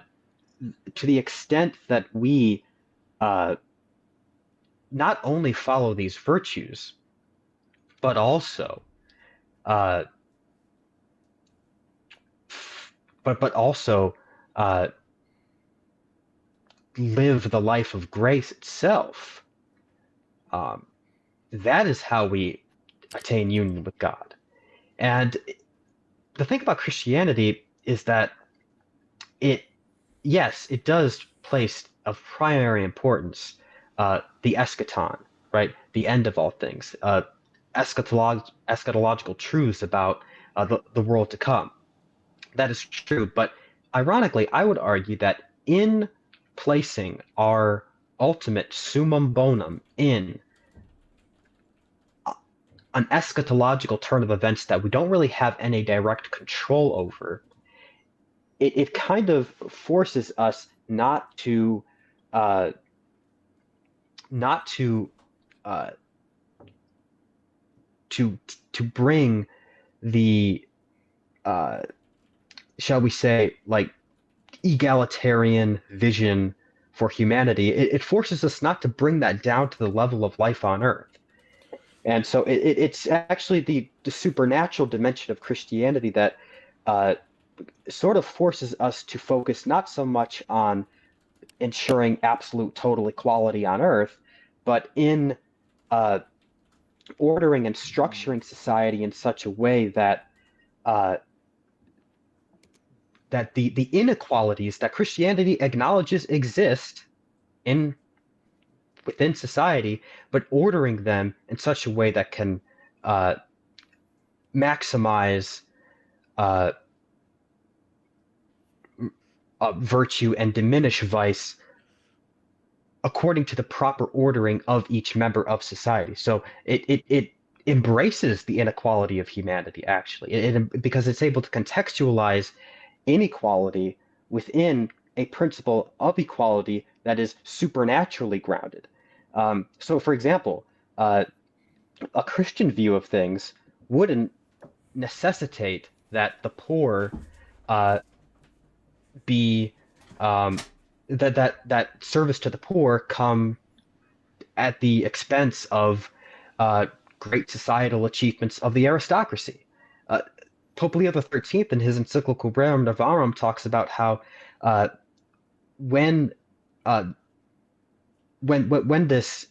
to the extent that we uh, not only follow these virtues, but also uh, but also uh, live the life of grace itself. Um, that is how we attain union with God. And the thing about Christianity is that it, yes, it does place of primary importance the eschaton, right? The end of all things, eschatological truths about the world to come. That is true. But ironically, I would argue that in placing our ultimate summum bonum in an eschatological turn of events that we don't really have any direct control over, it kind of forces us not to uh, not uh, to bring the uh, shall we say, like, egalitarian vision for humanity. It forces us not to bring that down to the level of life on earth. And so it's actually the supernatural dimension of Christianity that uh, sort of forces us to focus not so much on ensuring absolute total equality on earth, but in uh, ordering and structuring society in such a way that uh, the inequalities that Christianity acknowledges exist in within society, but ordering them in such a way that can uh, maximize uh, virtue and diminish vice according to the proper ordering of each member of society. So it embraces the inequality of humanity, actually, because it's able to contextualize inequality within a principle of equality that is supernaturally grounded. So, for example, a Christian view of things wouldn't necessitate that the poor uh, be that service to the poor come at the expense of uh, great societal achievements of the aristocracy. Uh, Pope Leo XIII, in his encyclical Rerum Novarum, talks about how uh, when uh, when this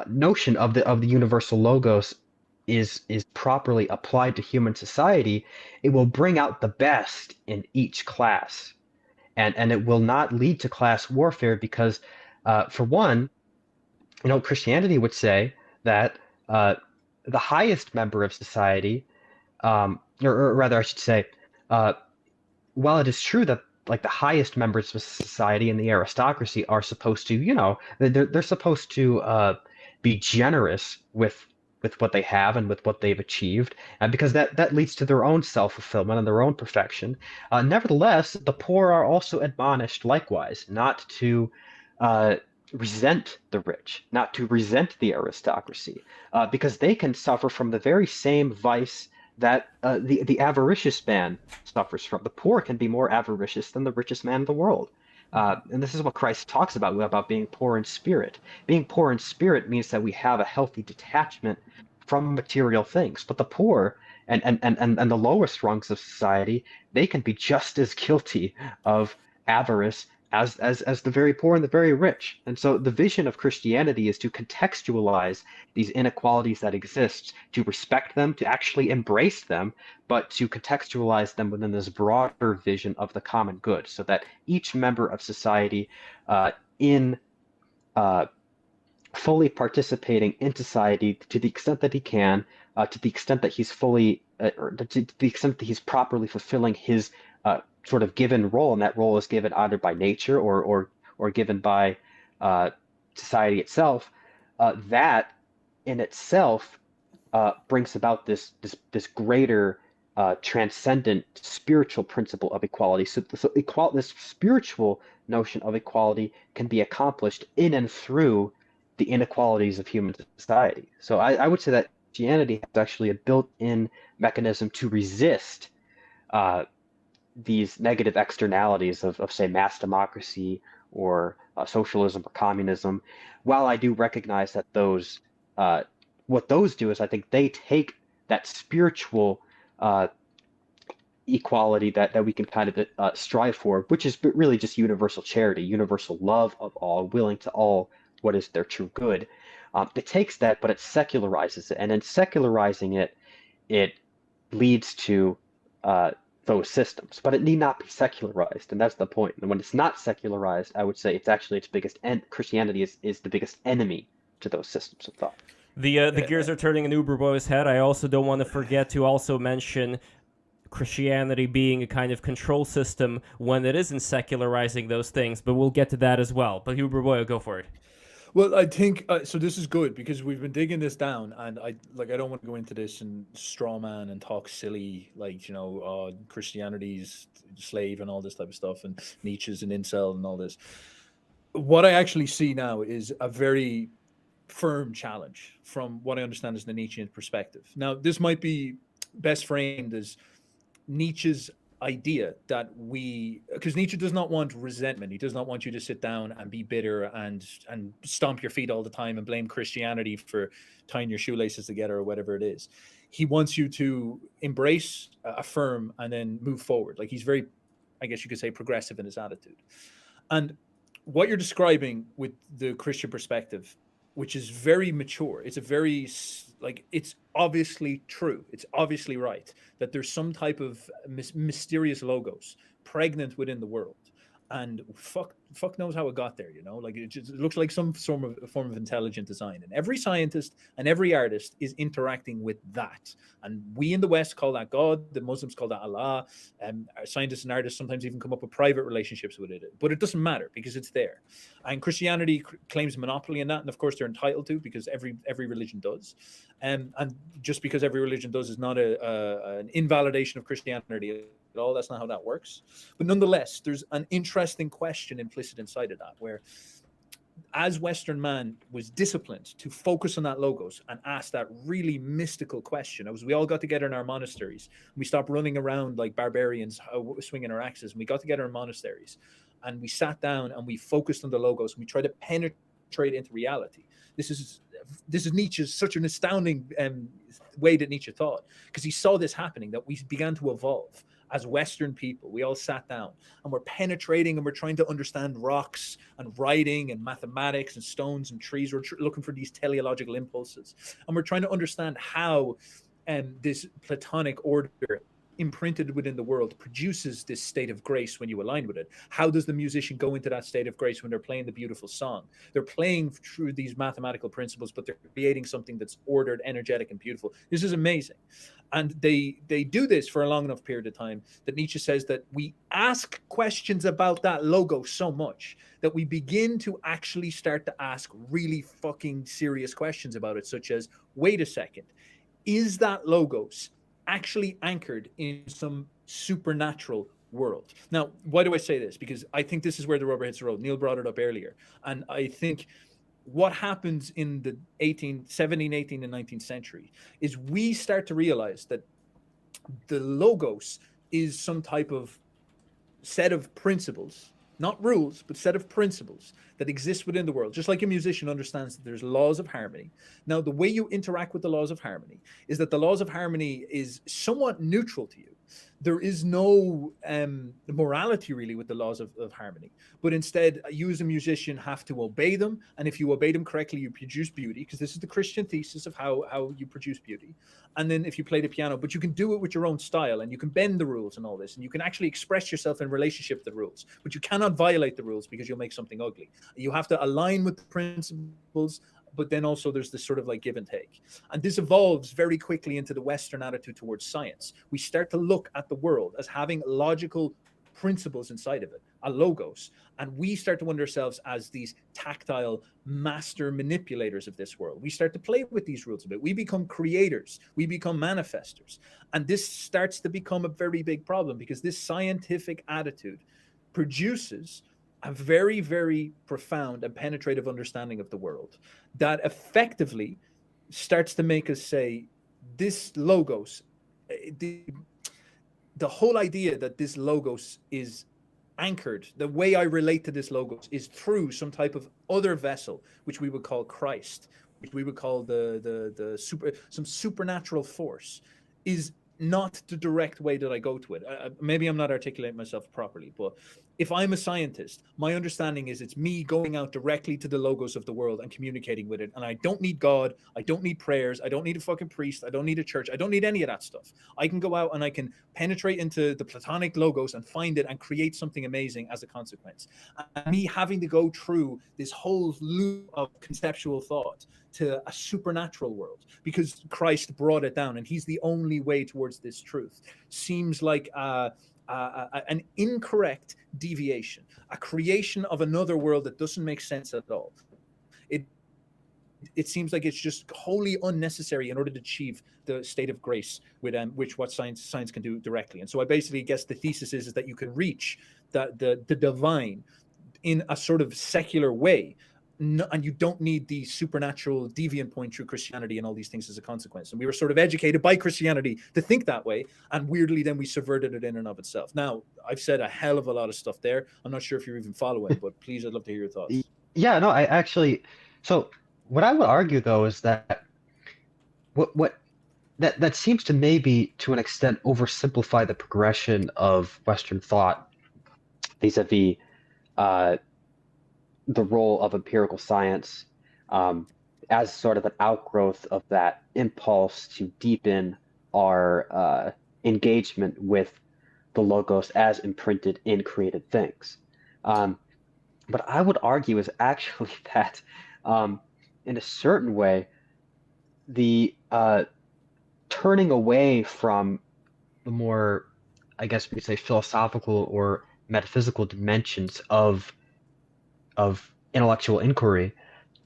notion of the universal logos is properly applied to human society, it will bring out the best in each class, and it will not lead to class warfare because, for one, Christianity would say that the highest member of society, or rather, I should say, uh, while it is true that like the highest members of society and the aristocracy are supposed to, they're supposed to be generous with what they have and with what they've achieved, and because that leads to their own self-fulfillment and their own perfection. Nevertheless, the poor are also admonished likewise not to uh, resent the rich, not to resent the aristocracy, because they can suffer from the very same vice that the avaricious man suffers from. The poor can be more avaricious than the richest man in the world. And this is what Christ talks about being poor in spirit. Being poor in spirit means that we have a healthy detachment from material things. But the poor and the lowest rungs of society, they can be just as guilty of avarice as the very poor and the very rich. And so the vision of Christianity is to contextualize these inequalities that exist, to respect them, to actually embrace them, but to contextualize them within this broader vision of the common good, so that each member of society, in fully participating in society to the extent that he can, to the extent that he's fully, or to the extent that he's properly fulfilling his sort of given role, and that role is given either by nature or given by society itself. That in itself brings about this greater transcendent spiritual principle of equality. So this spiritual notion of equality can be accomplished in and through the inequalities of human society. So I would say that Christianity has actually a built-in mechanism to resist these negative externalities of say, mass democracy or socialism or communism. While I do recognize that those, what those do is I think they take that spiritual equality that we can kind of strive for, which is really just universal charity, universal love of all, willing to all what is their true good. It takes that, but it secularizes it, and in secularizing it, it leads to those systems. But it need not be secularized, and that's the point. And when it's not secularized, I would say it's actually its biggest Christianity is the biggest enemy to those systems of thought. The gears are turning in Uberboy's head. I also don't want to forget to also mention Christianity being a kind of control system when it isn't secularizing those things, but we'll get to that as well. But Uberboyo, go for it. Well, I think so. This is good because we've been digging this down, and I don't want to go into this and straw man and talk silly, like, Christianity's slave and all this type of stuff, and Nietzsche's an incel and all this. What I actually see now is a very firm challenge from what I understand is the Nietzschean perspective. Now, this might be best framed as Nietzsche's idea that because Nietzsche does not want resentment. He does not want you to sit down and be bitter and stomp your feet all the time and blame Christianity for tying your shoelaces together or whatever it is. He wants you to embrace, affirm, and then move forward. Like, he's very, I guess you could say, progressive in his attitude. And what you're describing with the Christian perspective, which is very mature, it's a very, it's obviously true, it's obviously right, that there's some type of mysterious logos pregnant within the world, and fuck knows how it got there. Like, it looks like some form of intelligent design, and every scientist and every artist is interacting with that, and we in the West call that God, the Muslims call that Allah, and scientists and artists sometimes even come up with private relationships with it, but it doesn't matter because it's there. And Christianity claims monopoly in that, and of course they're entitled to, because every religion does, and just because every religion does is not an invalidation of Christianity at all. That's not how that works. But nonetheless, there's an interesting question implicit inside of that, where as Western man was disciplined to focus on that logos and ask that really mystical question, as we all got together in our monasteries, we stopped running around like barbarians swinging our axes, and we got together in monasteries and we sat down and we focused on the logos and we tried to penetrate into reality. This is Nietzsche's such an astounding way that Nietzsche thought, because he saw this happening, that we began to evolve as Western people. We all sat down and we're penetrating and we're trying to understand rocks and writing and mathematics and stones and trees. We're looking for these teleological impulses, and we're trying to understand how this Platonic order imprinted within the world produces this state of grace when you align with it. How does the musician go into that state of grace when they're playing the beautiful song? They're playing through these mathematical principles, but they're creating something that's ordered, energetic, and beautiful. This is amazing. And they do this for a long enough period of time that Nietzsche says that we ask questions about that logo so much that we begin to actually start to ask really fucking serious questions about it, such as, wait a second, is that logos actually anchored in some supernatural world? Now, why do I say this? Because I think this is where the rubber hits the road. Neil brought it up earlier. And I think what happens in the 17, 18, and 19th century is we start to realize that the logos is some type of set of principles, not rules, but set of principles that exist within the world. Just like a musician understands that there's laws of harmony. Now, the way you interact with the laws of harmony is that the laws of harmony is somewhat neutral to you. There is no morality really with the laws of harmony, but instead you as a musician have to obey them. And if you obey them correctly, you produce beauty, because this is the Christian thesis of how you produce beauty. And then if you play the piano, but you can do it with your own style, and you can bend the rules and all this, and you can actually express yourself in relationship to the rules, but you cannot violate the rules because you'll make something ugly. You have to align with the principles, but then also there's this sort of like give and take. And this evolves very quickly into the Western attitude towards science. We start to look at the world as having logical principles inside of it, a logos. And we start to wonder ourselves as these tactile master manipulators of this world. We start to play with these rules a bit. We become creators. We become manifestors. And this starts to become a very big problem, because this scientific attitude produces a very, very profound and penetrative understanding of the world that effectively starts to make us say, this logos, the whole idea that this logos is anchored, the way I relate to this logos is through some type of other vessel, which we would call Christ, which we would call some supernatural force, is not the direct way that I go to it. Maybe I'm not articulating myself properly, but if I'm a scientist, my understanding is it's me going out directly to the logos of the world and communicating with it. And I don't need God. I don't need prayers. I don't need a fucking priest. I don't need a church. I don't need any of that stuff. I can go out and I can penetrate into the Platonic logos and find it and create something amazing as a consequence. And me having to go through this whole loop of conceptual thought to a supernatural world, because Christ brought it down and he's the only way towards this truth, seems like an incorrect deviation, a creation of another world that doesn't make sense at all. It seems like it's just wholly unnecessary in order to achieve the state of grace with which what science can do directly. And so I basically guess the thesis is that you can reach the divine in a sort of secular way. And you don't need the supernatural deviant point through Christianity and all these things as a consequence. And we were sort of educated by Christianity to think that way. And weirdly, then we subverted it in and of itself. Now, I've said a hell of a lot of stuff there. I'm not sure if you're even following, but please, I'd love to hear your thoughts. Yeah, no, I actually. So what I would argue, though, is that that seems to maybe, to an extent, oversimplify the progression of Western thought vis-a-vis the role of empirical science as sort of an outgrowth of that impulse to deepen our engagement with the logos as imprinted in created things. But I would argue is actually that in a certain way, the turning away from the more, I guess we could say, philosophical or metaphysical dimensions of intellectual inquiry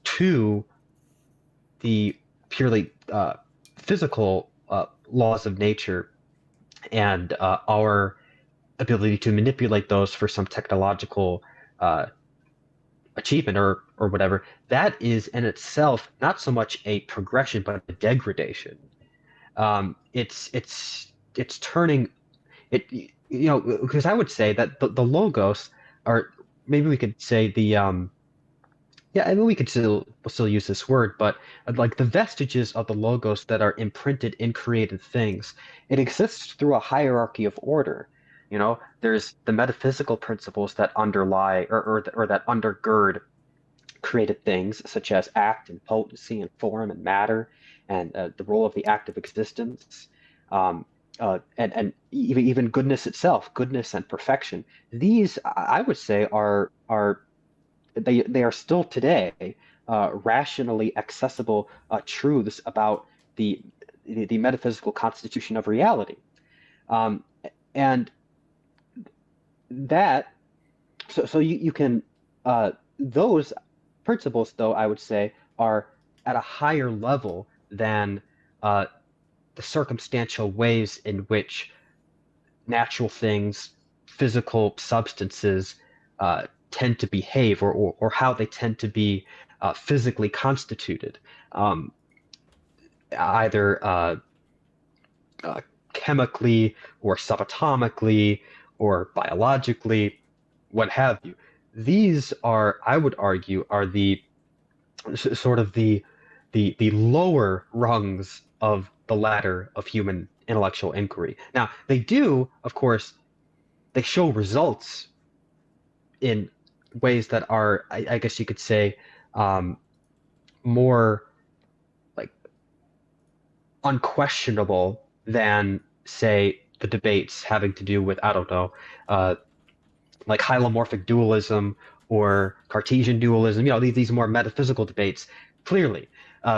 to the purely physical laws of nature and our ability to manipulate those for some technological achievement or whatever, that is in itself not so much a progression but a degradation. It's turning it, because I would say that the logos are, maybe we could say I mean, we could still use this word, but like the vestiges of the logos that are imprinted in created things, it exists through a hierarchy of order. There's the metaphysical principles that underlie or that undergird created things, such as act and potency and form and matter, and the role of the act of existence, and even goodness itself, goodness and perfection. These, I would say, are they are still today rationally accessible truths about the metaphysical constitution of reality, and that so you can those principles, though, I would say, are at a higher level than the circumstantial ways in which natural things, physical substances tend to behave, or how they tend to be physically constituted, either chemically or subatomically or biologically, what have you. these are, I would argue, are the sort of the lower rungs of the ladder of human intellectual inquiry. Now, they do, of course, they show results in ways that are, I guess you could say, more like unquestionable than, say, the debates having to do with, I don't know, like hylomorphic dualism or Cartesian dualism, these more metaphysical debates. Clearly,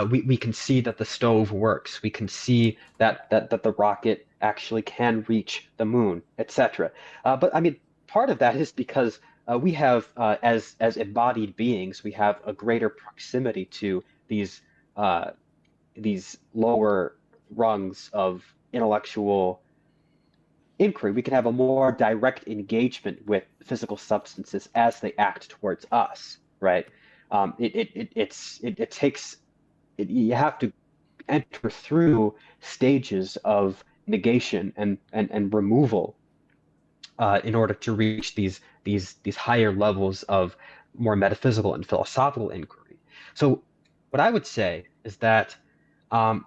we can see that the stove works. We can see that the rocket actually can reach the moon, etc. But I mean, part of that is because we have, as embodied beings, we have a greater proximity to uh, these lower rungs of intellectual inquiry. We can have a more direct engagement with physical substances as they act towards us, right? It takes you have to enter through stages of negation and removal in order to reach these higher levels of more metaphysical and philosophical inquiry. So, what I would say is that um,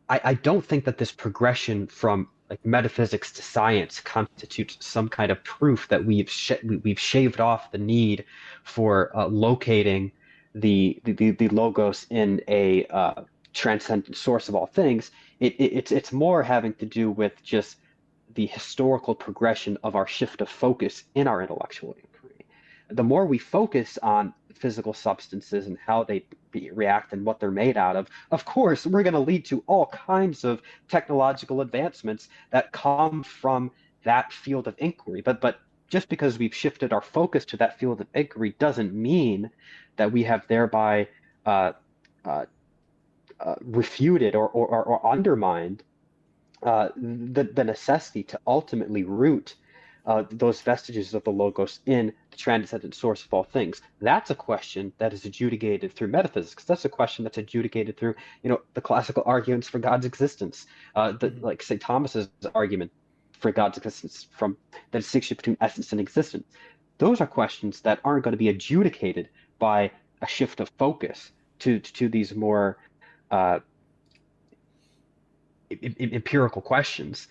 I don't think that this progression from like metaphysics to science constitutes some kind of proof that we've shaved off the need for locating the logos in a transcendent source of all things. It's more having to do with just the historical progression of our shift of focus in our intellectual inquiry. The more we focus on physical substances and how they react and what they're made out of course, we're going to lead to all kinds of technological advancements that come from that field of inquiry. But just because we've shifted our focus to that field of inquiry doesn't mean that we have thereby refuted or undermined the necessity to ultimately root those vestiges of the logos in the transcendent source of all things. That's a question that is adjudicated through metaphysics. That's a question that's adjudicated through, the classical arguments for God's existence, like St. Thomas's argument for God's existence, from the distinction between essence and existence. Those are questions that aren't going to be adjudicated by a shift of focus to these more empirical questions.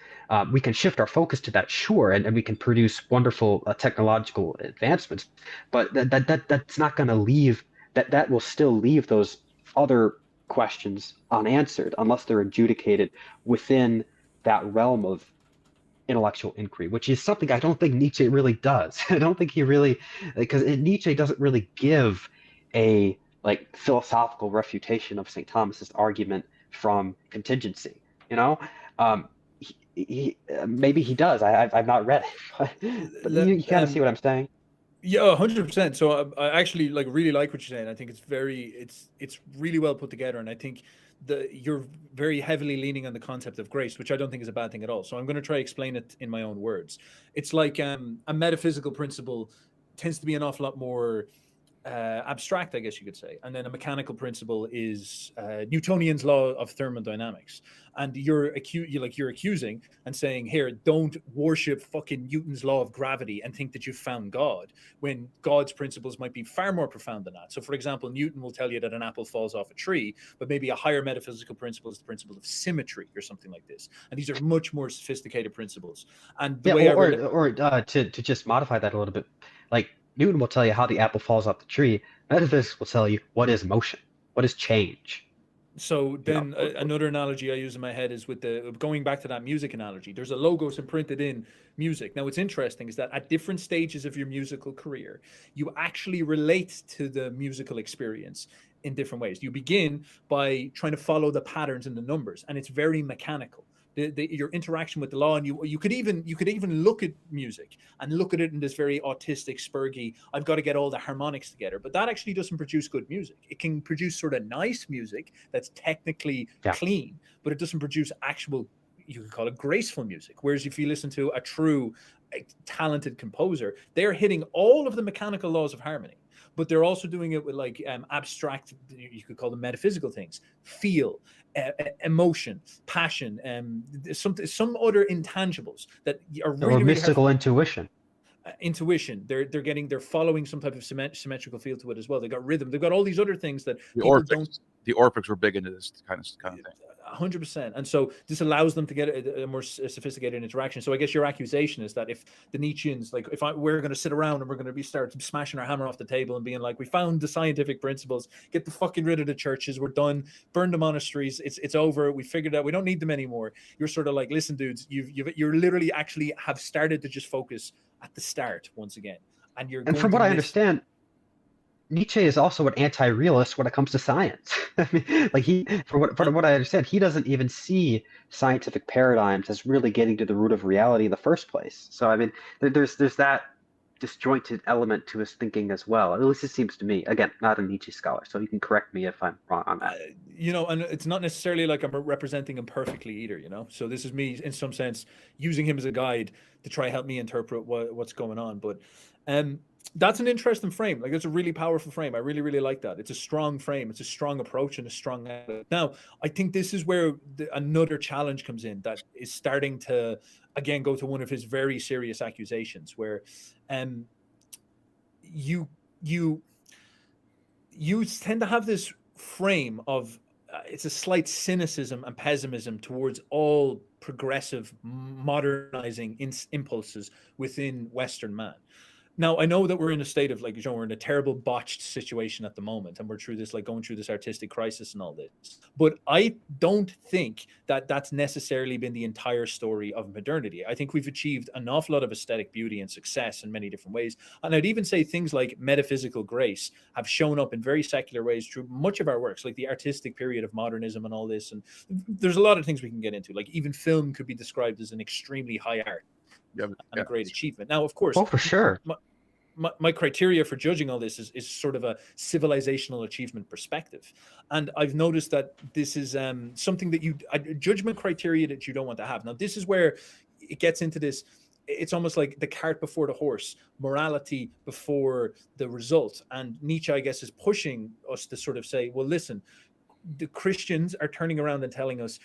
We can shift our focus to that, sure, and we can produce wonderful technological advancements, but that's not going to leave that will still leave those other questions unanswered unless they're adjudicated within that realm of intellectual inquiry, which is something I don't think Nietzsche really does. I don't think he really, because Nietzsche doesn't really give a like philosophical refutation of St. Thomas's argument from contingency. Maybe he does. I've not read it, but you kind of see what I'm saying. Yeah, 100%. So I actually really like what you're saying. I think it's really well put together, and I think you're very heavily leaning on the concept of grace, which I don't think is a bad thing at all. So I'm going to try to explain it in my own words. It's like a metaphysical principle tends to be an awful lot more abstract, I guess you could say, and then a mechanical principle is Newtonian's law of thermodynamics. And you're accusing and saying, here, don't worship fucking Newton's law of gravity and think that you've found God, when God's principles might be far more profound than that. So, for example, Newton will tell you that an apple falls off a tree, but maybe a higher metaphysical principle is the principle of symmetry or something like this. And these are much more sophisticated principles. And the way to just modify that a little bit, like Newton will tell you how the apple falls off the tree. Metaphysics will tell you what is motion, what is change. So then another analogy I use in my head is with going back to that music analogy. There's a logos imprinted in music. Now, what's interesting is that at different stages of your musical career, you actually relate to the musical experience in different ways. You begin by trying to follow the patterns in the numbers, and it's very mechanical. Your interaction with the law, and you could even look at music and look at it in this very autistic, spurgy, I've got to get all the harmonics together, but that actually doesn't produce good music. It can produce sort of nice music that's technically clean, but it doesn't produce actual, you could call it graceful music. Whereas if you listen to a true talented composer, they're hitting all of the mechanical laws of harmony, but they're also doing it with abstract, you could call them metaphysical things, feel, emotion, passion, some other intangibles that are really, or mystical intuition. intuition. They're following some type of symmetrical feel to it as well. They got rhythm. They've got all these other things that The people Orphics, don't. the Orphics were big into this kind of thing. 100%. And so this allows them to get a more sophisticated interaction. So I guess your accusation is that if the Nietzscheans, like we're going to sit around and we're going to start smashing our hammer off the table and being like, we found the scientific principles, get the fucking rid of the churches, we're done, burn the monasteries, it's over, we figured out we don't need them anymore. You're sort of like, listen, dudes, you're literally actually have started to just focus at the start once again. And from what I understand, Nietzsche is also an anti-realist when it comes to science. I mean, like from what I understand, he doesn't even see scientific paradigms as really getting to the root of reality in the first place. So I mean, there's that disjointed element to his thinking as well. At least it seems to me. Again, not a Nietzsche scholar, so you can correct me if I'm wrong on that. And it's not necessarily like I'm representing him perfectly either, So this is me, in some sense, using him as a guide to try help me interpret what's going on. But that's an interesting frame. Like, it's a really powerful frame. I really, really like that. It's a strong frame. It's a strong approach and a strong. Now, I think this is where another challenge comes in that is starting to, again, go to one of his very serious accusations, where you tend to have this frame of it's a slight cynicism and pessimism towards all progressive, modernizing impulses within Western man. Now, I know that we're in a state of we're in a terrible botched situation at the moment, and we're through this, going through this artistic crisis and all this. But I don't think that that's necessarily been the entire story of modernity. I think we've achieved an awful lot of aesthetic beauty and success in many different ways. And I'd even say things like metaphysical grace have shown up in very secular ways through much of our works, like the artistic period of modernism and all this. And there's a lot of things we can get into. Like, even film could be described as an extremely high art. And a great achievement. Now, of course, for sure. My criteria for judging all this is sort of a civilizational achievement perspective. And I've noticed that this is something that a judgment criteria that you don't want to have. Now, this is where it gets into this. It's almost like the cart before the horse, morality before the result. And Nietzsche, I guess, is pushing us to sort of say, well, listen, the Christians are turning around and telling us,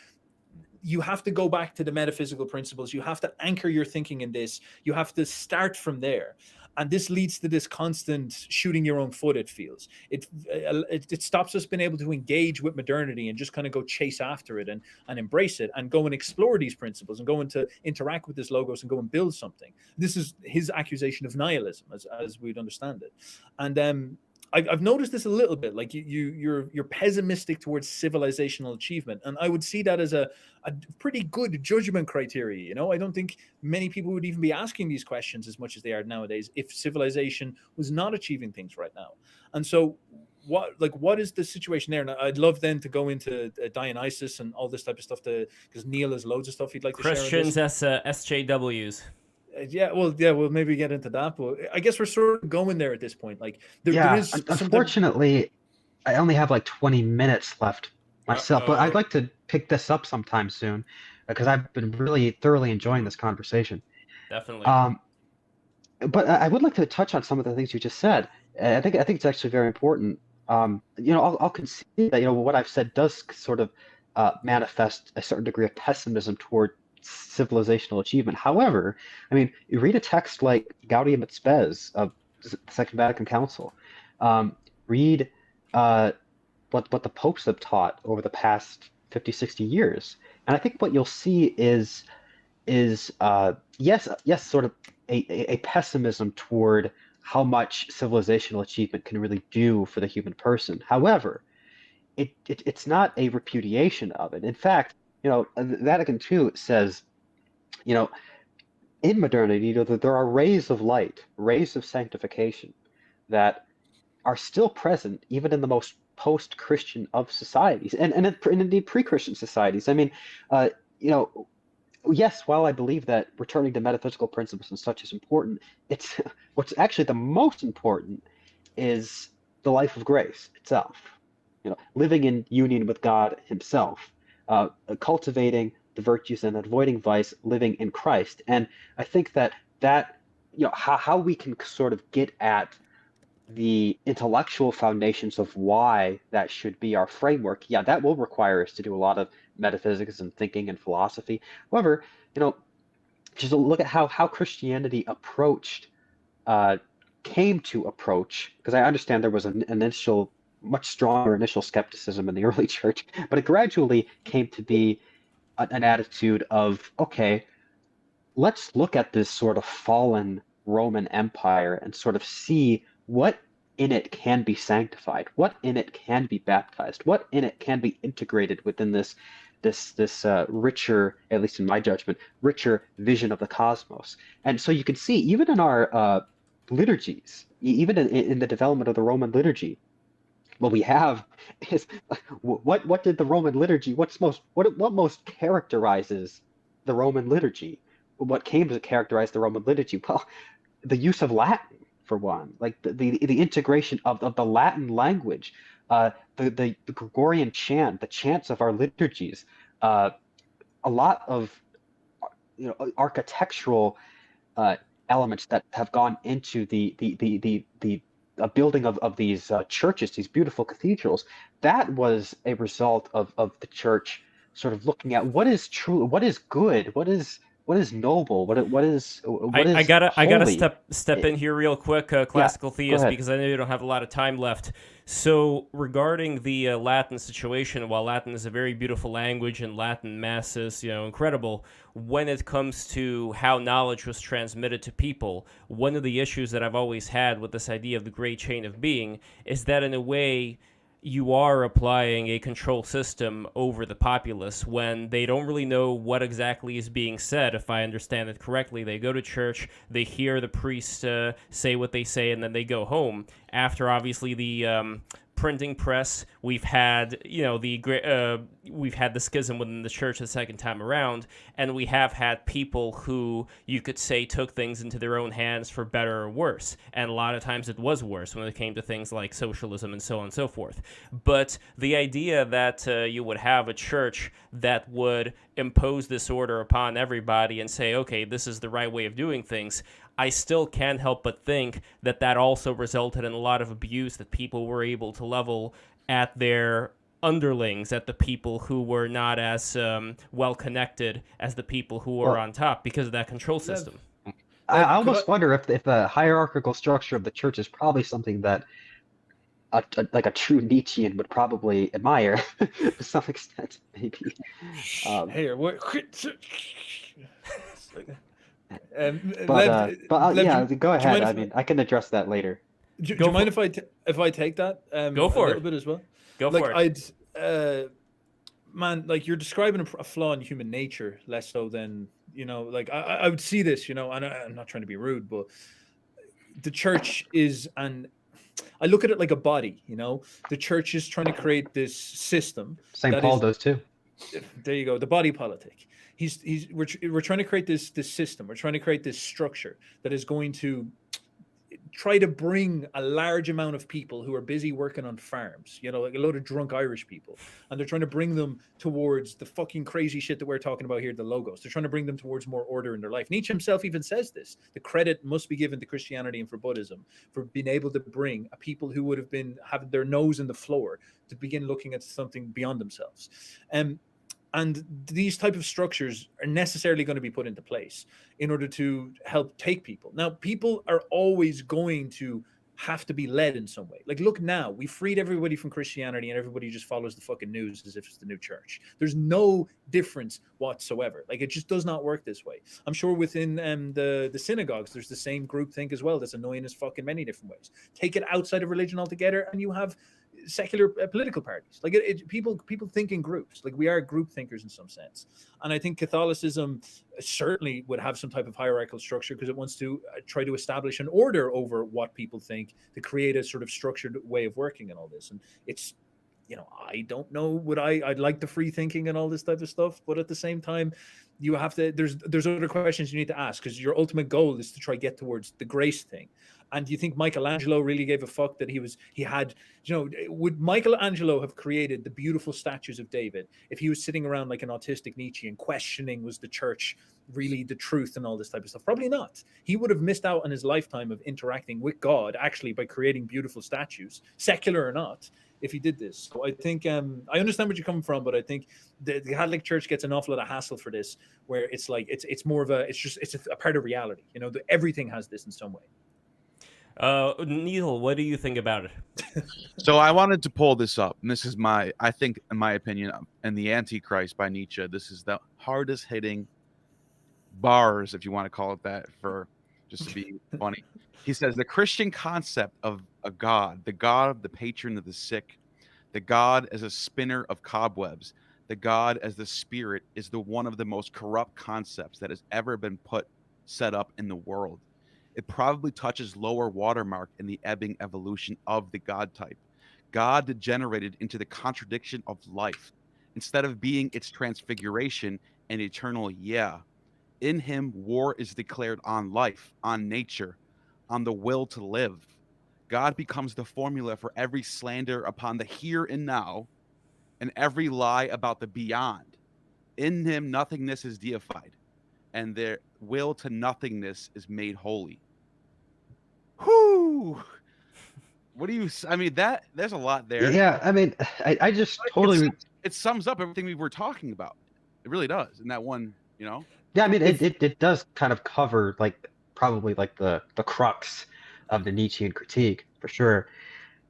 you have to go back to the metaphysical principles. You have to anchor your thinking in this. You have to start from there. And this leads to this constant shooting your own foot, it feels. It stops us being able to engage with modernity and just kind of go chase after it and embrace it and go and explore these principles and go into interact with this logos and go and build something. This is his accusation of nihilism, as we'd understand it. And I've noticed this a little bit, like you're pessimistic towards civilizational achievement. And I would see that as a pretty good judgment criteria. I don't think many people would even be asking these questions as much as they are nowadays if civilization was not achieving things right now. And so what is the situation there? And I'd love then to go into Dionysus and all this type of stuff, because Neil has loads of stuff he'd like to share. Christians as SJWs. We'll maybe get into that, but I guess we're sort of going there at this point. Like, there is unfortunately, I only have like 20 minutes left myself, but I'd like to pick this up sometime soon because I've been really thoroughly enjoying this conversation. Definitely. But I would like to touch on some of the things you just said. I think it's actually very important. I'll concede that what I've said does sort of manifest a certain degree of pessimism toward civilizational achievement. However, I mean, you read a text like Gaudium et Spes of the Second Vatican Council, read what the popes have taught over the past 50, 60 years, and I think what you'll see is yes, sort of a pessimism toward how much civilizational achievement can really do for the human person. However, it's not a repudiation of it. In fact, Vatican II says, in modernity, that there are rays of light, rays of sanctification that are still present even in the most post-Christian of societies, and indeed pre-Christian societies. I mean, yes, while I believe that returning to metaphysical principles and such is important, it's what's actually the most important is the life of grace itself. Living in union with God Himself. Cultivating the virtues and avoiding vice, living in Christ. And I think that how we can sort of get at the intellectual foundations of why that should be our framework, that will require us to do a lot of metaphysics and thinking and philosophy. However, just look at how Christianity approached came to approach, because I understand there was an initial, much stronger initial skepticism in the early church, but it gradually came to be an attitude of, okay, let's look at this sort of fallen Roman Empire and sort of see what in it can be sanctified, what in it can be baptized, what in it can be integrated within this richer, at least in my judgment, richer vision of the cosmos. And so you can see, even in our liturgies, even in the development of the Roman liturgy, what we have is what did the Roman liturgy, what most characterizes the Roman liturgy? What came to characterize the Roman liturgy? Well, the use of Latin, for one, like the integration of the Latin language, the Gregorian chant, the chants of our liturgies, a lot of architectural elements that have gone into the building of these churches, these beautiful cathedrals. That was a result of the church sort of looking at what is true, what is good, what is noble, what is I gotta holy. step in here real quick, classical theist, ahead. because I know you don't have a lot of time left. So regarding the Latin situation, while Latin is a very beautiful language and Latin mass is incredible, when it comes to how knowledge was transmitted to people, one of the issues that I've always had with this idea of the great chain of being is that in a way you are applying a control system over the populace when they don't really know what exactly is being said. If I understand it correctly, they go to church, they hear the priest say what they say, and then they go home. After obviously the printing press, we've had we've had the schism within the church the second time around, and we have had people who you could say took things into their own hands for better or worse, and a lot of times it was worse when it came to things like socialism and so on and so forth. But the idea that you would have a church that would impose this order upon everybody and say, okay, this is the right way of doing things, I still can't help but think that that also resulted in a lot of abuse that people were able to level at their underlings, at the people who were not as well connected as the people who were on top because of that control system. I almost wonder if the hierarchical structure of the church is probably something that like a true Nietzschean would probably admire to some extent, maybe. Hey, what? Go ahead. I mean, I can address that later. Do you mind if I take that go for a little bit as well? Go for it. Man, like you're describing a flaw in human nature less so than like I would see this, and I'm not trying to be rude, but the church is I look at it like a body, the church is trying to create this system. St. Paul does too. There you go, the body politic. We're trying to create this system. We're trying to create this structure that is going to try to bring a large amount of people who are busy working on farms, like a load of drunk Irish people, and they're trying to bring them towards the fucking crazy shit that we're talking about here, the logos. They're trying to bring them towards more order in their life. Nietzsche himself even says this. The credit must be given to Christianity and for Buddhism for being able to bring a people who would have been having their nose in the floor to begin looking at something beyond themselves. And these type of structures are necessarily going to be put into place in order to help take people. Now, people are always going to have to be led in some way. Like, look now, we freed everybody from Christianity and everybody just follows the fucking news as if it's the new church. There's no difference whatsoever. Like, it just does not work this way. I'm sure within the synagogues, there's the same groupthink as well that's annoying as fuck in many different ways. Take it outside of religion altogether and you have secular political parties. Like people think in groups. Like we are group thinkers in some sense. And I think Catholicism certainly would have some type of hierarchical structure because it wants to try to establish an order over what people think to create a sort of structured way of working and all this. And it's, I don't know, would I'd like the free thinking and all this type of stuff, but at the same time, you have to, there's other questions you need to ask because your ultimate goal is to try get towards the grace thing. And do you think Michelangelo really gave a fuck that he had, would Michelangelo have created the beautiful statues of David if he was sitting around like an autistic Nietzsche and questioning was the church really the truth and all this type of stuff? Probably not. He would have missed out on his lifetime of interacting with God actually by creating beautiful statues, secular or not, if he did this. So I think I understand where you're coming from, but I think the Catholic Church gets an awful lot of hassle for this, where it's like it's more of it's a part of reality. Everything has this in some way. Neil, what do you think about it? So I wanted to pull this up, and this is I think, in my opinion, and the Antichrist by Nietzsche. This is the hardest hitting bars, if you want to call it that, for just to be funny. He says the Christian concept of a God, the God, the patron of the sick, the God as a spinner of cobwebs, the God as the spirit, is the one of the most corrupt concepts that has ever been set up in the world. It probably touches lower watermark in the ebbing evolution of the God type. God degenerated into the contradiction of life instead of being its transfiguration and eternal yeah. In him, war is declared on life, on nature, on the will to live. God becomes the formula for every slander upon the here and now and every lie about the beyond. In him, nothingness is deified, and their will to nothingness is made holy. Whoo! What do you? I mean, there's a lot there. Yeah, I mean, I just totally. It sums up everything we were talking about. It really does in that one. Yeah, I mean, it does kind of cover like probably like the crux of the Nietzschean critique for sure.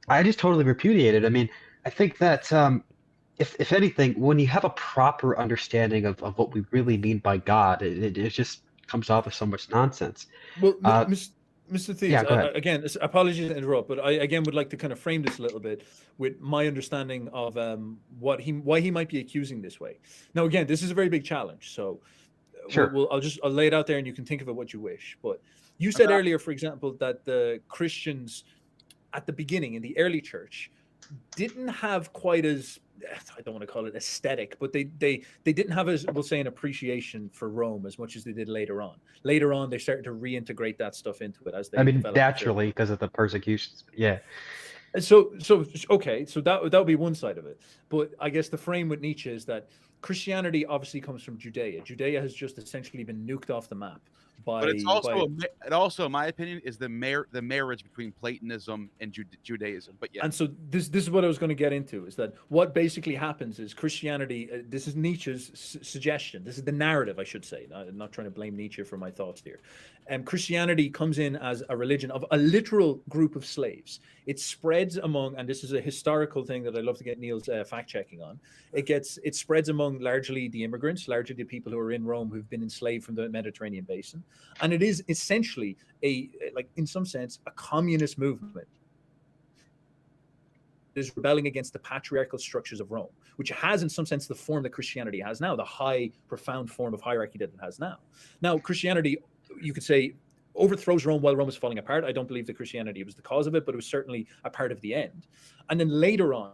I just totally repudiate it. I mean, I think that if anything, when you have a proper understanding of what we really mean by God, it just comes off as so much nonsense. Well, Uh, Mr. Thieves, yeah, go ahead. again, apologies to interrupt, but I again would like to kind of frame this a little bit with my understanding of why he might be accusing this way. Now, again, this is a very big challenge, so Sure. I'll lay it out there, and you can think of it what you wish. But you said earlier, for example, that the Christians at the beginning in the early church didn't have quite as, I don't want to call it aesthetic, but they didn't have, as we'll say, an appreciation for Rome as much as they did later on. Later on, they started to reintegrate that stuff into it as they I mean, developed naturally, because of the persecutions. Yeah. And so okay, so that would be one side of it. But I guess the frame with Nietzsche is that Christianity obviously comes from Judea. Judea has just essentially been nuked off the map by. But it also, in my opinion, is the marriage between Platonism and Judaism. But yeah, And so this is what I was going to get into, is that what basically happens is Christianity. This is Nietzsche's suggestion. This is the narrative, I should say. I'm not trying to blame Nietzsche for my thoughts here. Christianity comes in as a religion of a literal group of slaves. It spreads among, and this is a historical thing that I'd love to get Neil's fact checking on. It spreads among largely the immigrants, largely the people who are in Rome who've been enslaved from the Mediterranean basin, and it is essentially in some sense, a communist movement. Is rebelling against the patriarchal structures of Rome, which has in some sense the form that Christianity has now, the high, profound form of hierarchy that it has now. Now, Christianity, you could say, overthrows Rome while Rome was falling apart. I don't believe that Christianity was the cause of it, but it was certainly a part of the end. And then later on,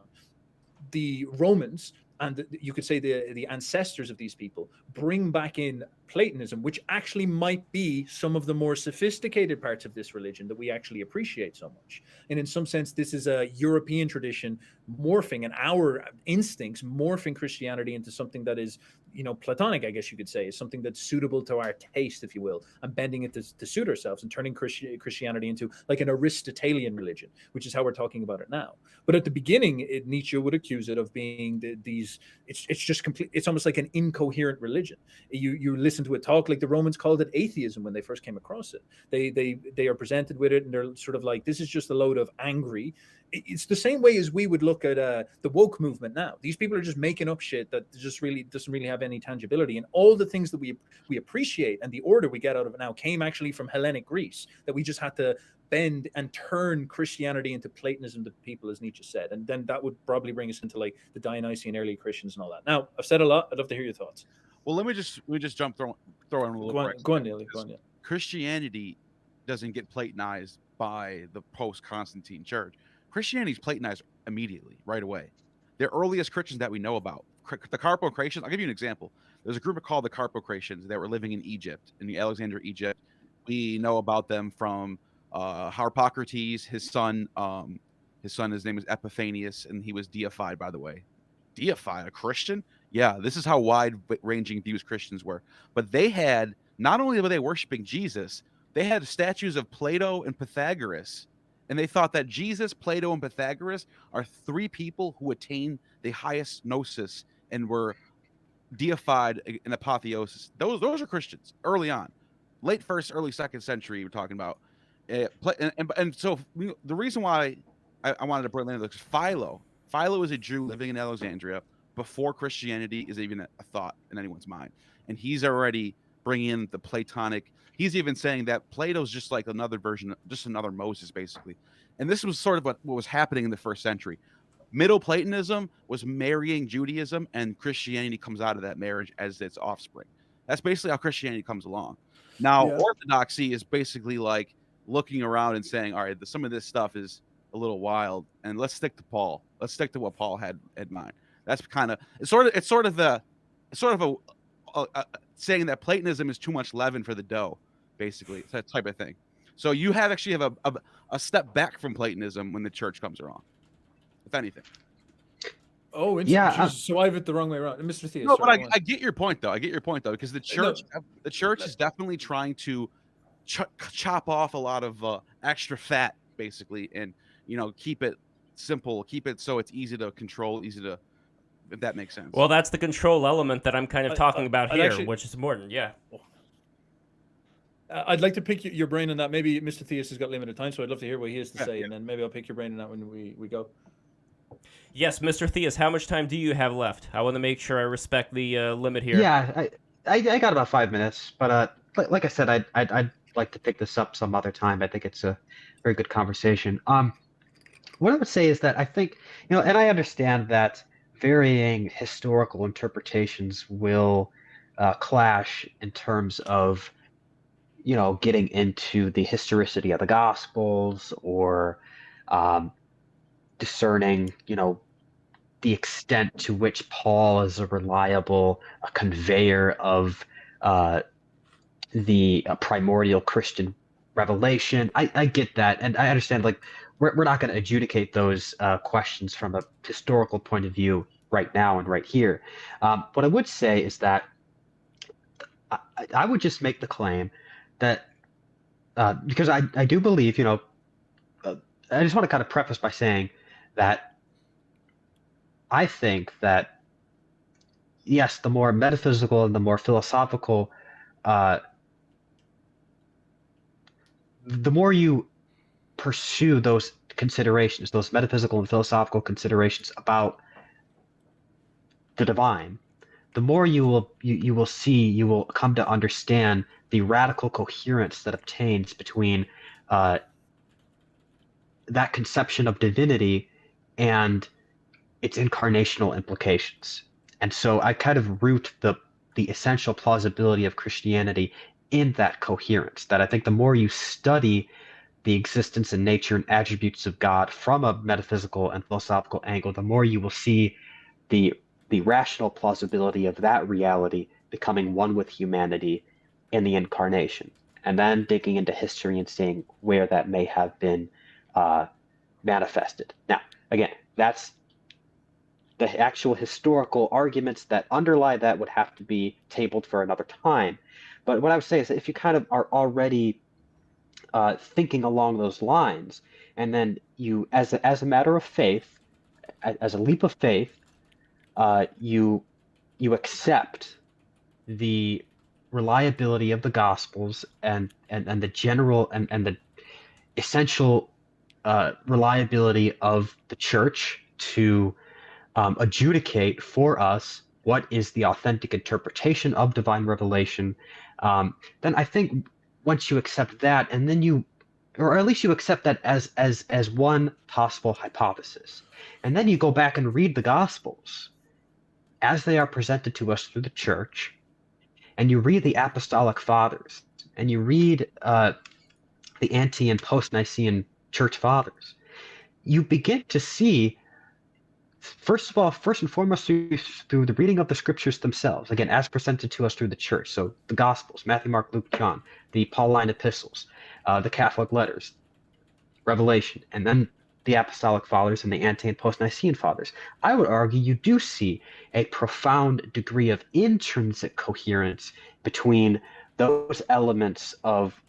the Romans, and you could say the ancestors of these people, bring back in Platonism, which actually might be some of the more sophisticated parts of this religion that we actually appreciate so much. And in some sense, this is a European tradition morphing, and our instincts morphing Christianity into something that is, Platonic, I guess you could say, is something that's suitable to our taste, if you will, and bending it to suit ourselves and turning Christianity into like an Aristotelian religion, which is how we're talking about it now. But at the beginning, Nietzsche would accuse it of being it's just complete. It's almost like an incoherent religion. You listen to it talk, like the Romans called it atheism when they first came across it. They are presented with it, and they're sort of like, this is just a load of angry. It's the same way as we would look at the woke movement now. These people are just making up shit that just really doesn't really have any tangibility. And all the things that we appreciate and the order we get out of it now came actually from Hellenic Greece, that we just had to bend and turn Christianity into Platonism to people, as Nietzsche said. And then that would probably bring us into like the Dionysian early Christians and all that. Now, I've said a lot. I'd love to hear your thoughts. Well, let me just throw in a little. Go on, Neil. Go on, yeah. Christianity doesn't get Platonized by the post-Constantine church. Christianity's Platonized immediately, right away. The earliest Christians that we know about, the Carpo-Cratians. I'll give you an example. There's a group called the Carpo-Cratians that were living in Egypt, in the Alexandria, Egypt. We know about them from Harpocrates. His son, his name is Epiphanius, and he was deified, by the way. Deified, a Christian? Yeah, this is how wide-ranging views Christians were. But they had, not only were they worshiping Jesus, they had statues of Plato and Pythagoras. And they thought that Jesus, Plato, and Pythagoras are three people who attained the highest gnosis and were deified in apotheosis. Those are Christians early on. Late first, early second century, we're talking about. And so the reason why I wanted to bring in is Philo is a Jew living in Alexandria before Christianity is even a thought in anyone's mind, and he's already bringing in the Platonic. He's even saying that Plato's just like another version, just another Moses, basically. And this was sort of what was happening in the first century. Middle Platonism was marrying Judaism, and Christianity comes out of that marriage as its offspring. That's basically how Christianity comes along. Now, Orthodoxy is basically like looking around and saying, all right, some of this stuff is a little wild, and let's stick to Paul. Let's stick to what Paul had in mind. That's kind of saying that Platonism is too much leaven for the dough, basically. It's that type of thing. So you have a step back from Platonism when the church comes around, if anything. Oh, interesting. So I have it the wrong way around, Mr. Theus. No, but I get your point though. Because the church is definitely trying to chop off a lot of extra fat, basically, and keep it simple, keep it so it's easy to control, if that makes sense. Well, that's the control element that I'm kind of talking about here, which is important. Yeah. I'd like to pick your brain on that. Maybe Mr. Theus has got limited time, so I'd love to hear what he has to say, and then maybe I'll pick your brain on that when we go. Yes, Mr. Theus, how much time do you have left? I want to make sure I respect the limit here. Yeah, I got about 5 minutes, but like I said, I'd like to pick this up some other time. I think it's a very good conversation. What I would say is that I think, and I understand that varying historical interpretations will clash in terms of, getting into the historicity of the Gospels or discerning, the extent to which Paul is a reliable conveyor of the primordial Christian revelation. I get that, and I understand. Like, we're not going to adjudicate those questions from a historical point of view right now and right here. What I would say is that I would just make the claim that because I do believe, I just want to kind of preface by saying that I think that, yes, the more metaphysical and the more philosophical, the more you pursue those considerations, those metaphysical and philosophical considerations about the divine, the more you will come to understand the radical coherence that obtains between that conception of divinity and its incarnational implications. And so I kind of root the essential plausibility of Christianity in that coherence, that I think the more you study the existence and nature and attributes of God from a metaphysical and philosophical angle, the more you will see the rational plausibility of that reality becoming one with humanity in the incarnation, and then digging into history and seeing where that may have been manifested. Now, again, that's the actual historical arguments that underlie that would have to be tabled for another time. But what I would say is that if you kind of are already thinking along those lines, and then you, as a matter of faith, as a leap of faith, you accept the reliability of the Gospels and the general and the essential reliability of the Church to adjudicate for us what is the authentic interpretation of divine revelation, then I think once you accept that, and then you, or at least you accept that as one possible hypothesis, and then you go back and read the Gospels as they are presented to us through the Church, and you read the Apostolic Fathers, and you read the ante and post-Nicene Church Fathers, you begin to see, first and foremost, through the reading of the Scriptures themselves, again, as presented to us through the Church, so the Gospels, Matthew, Mark, Luke, John, the Pauline epistles, the Catholic letters, Revelation, and then the Apostolic Fathers and the ante and post-Nicene Fathers, I would argue you do see a profound degree of intrinsic coherence between those elements of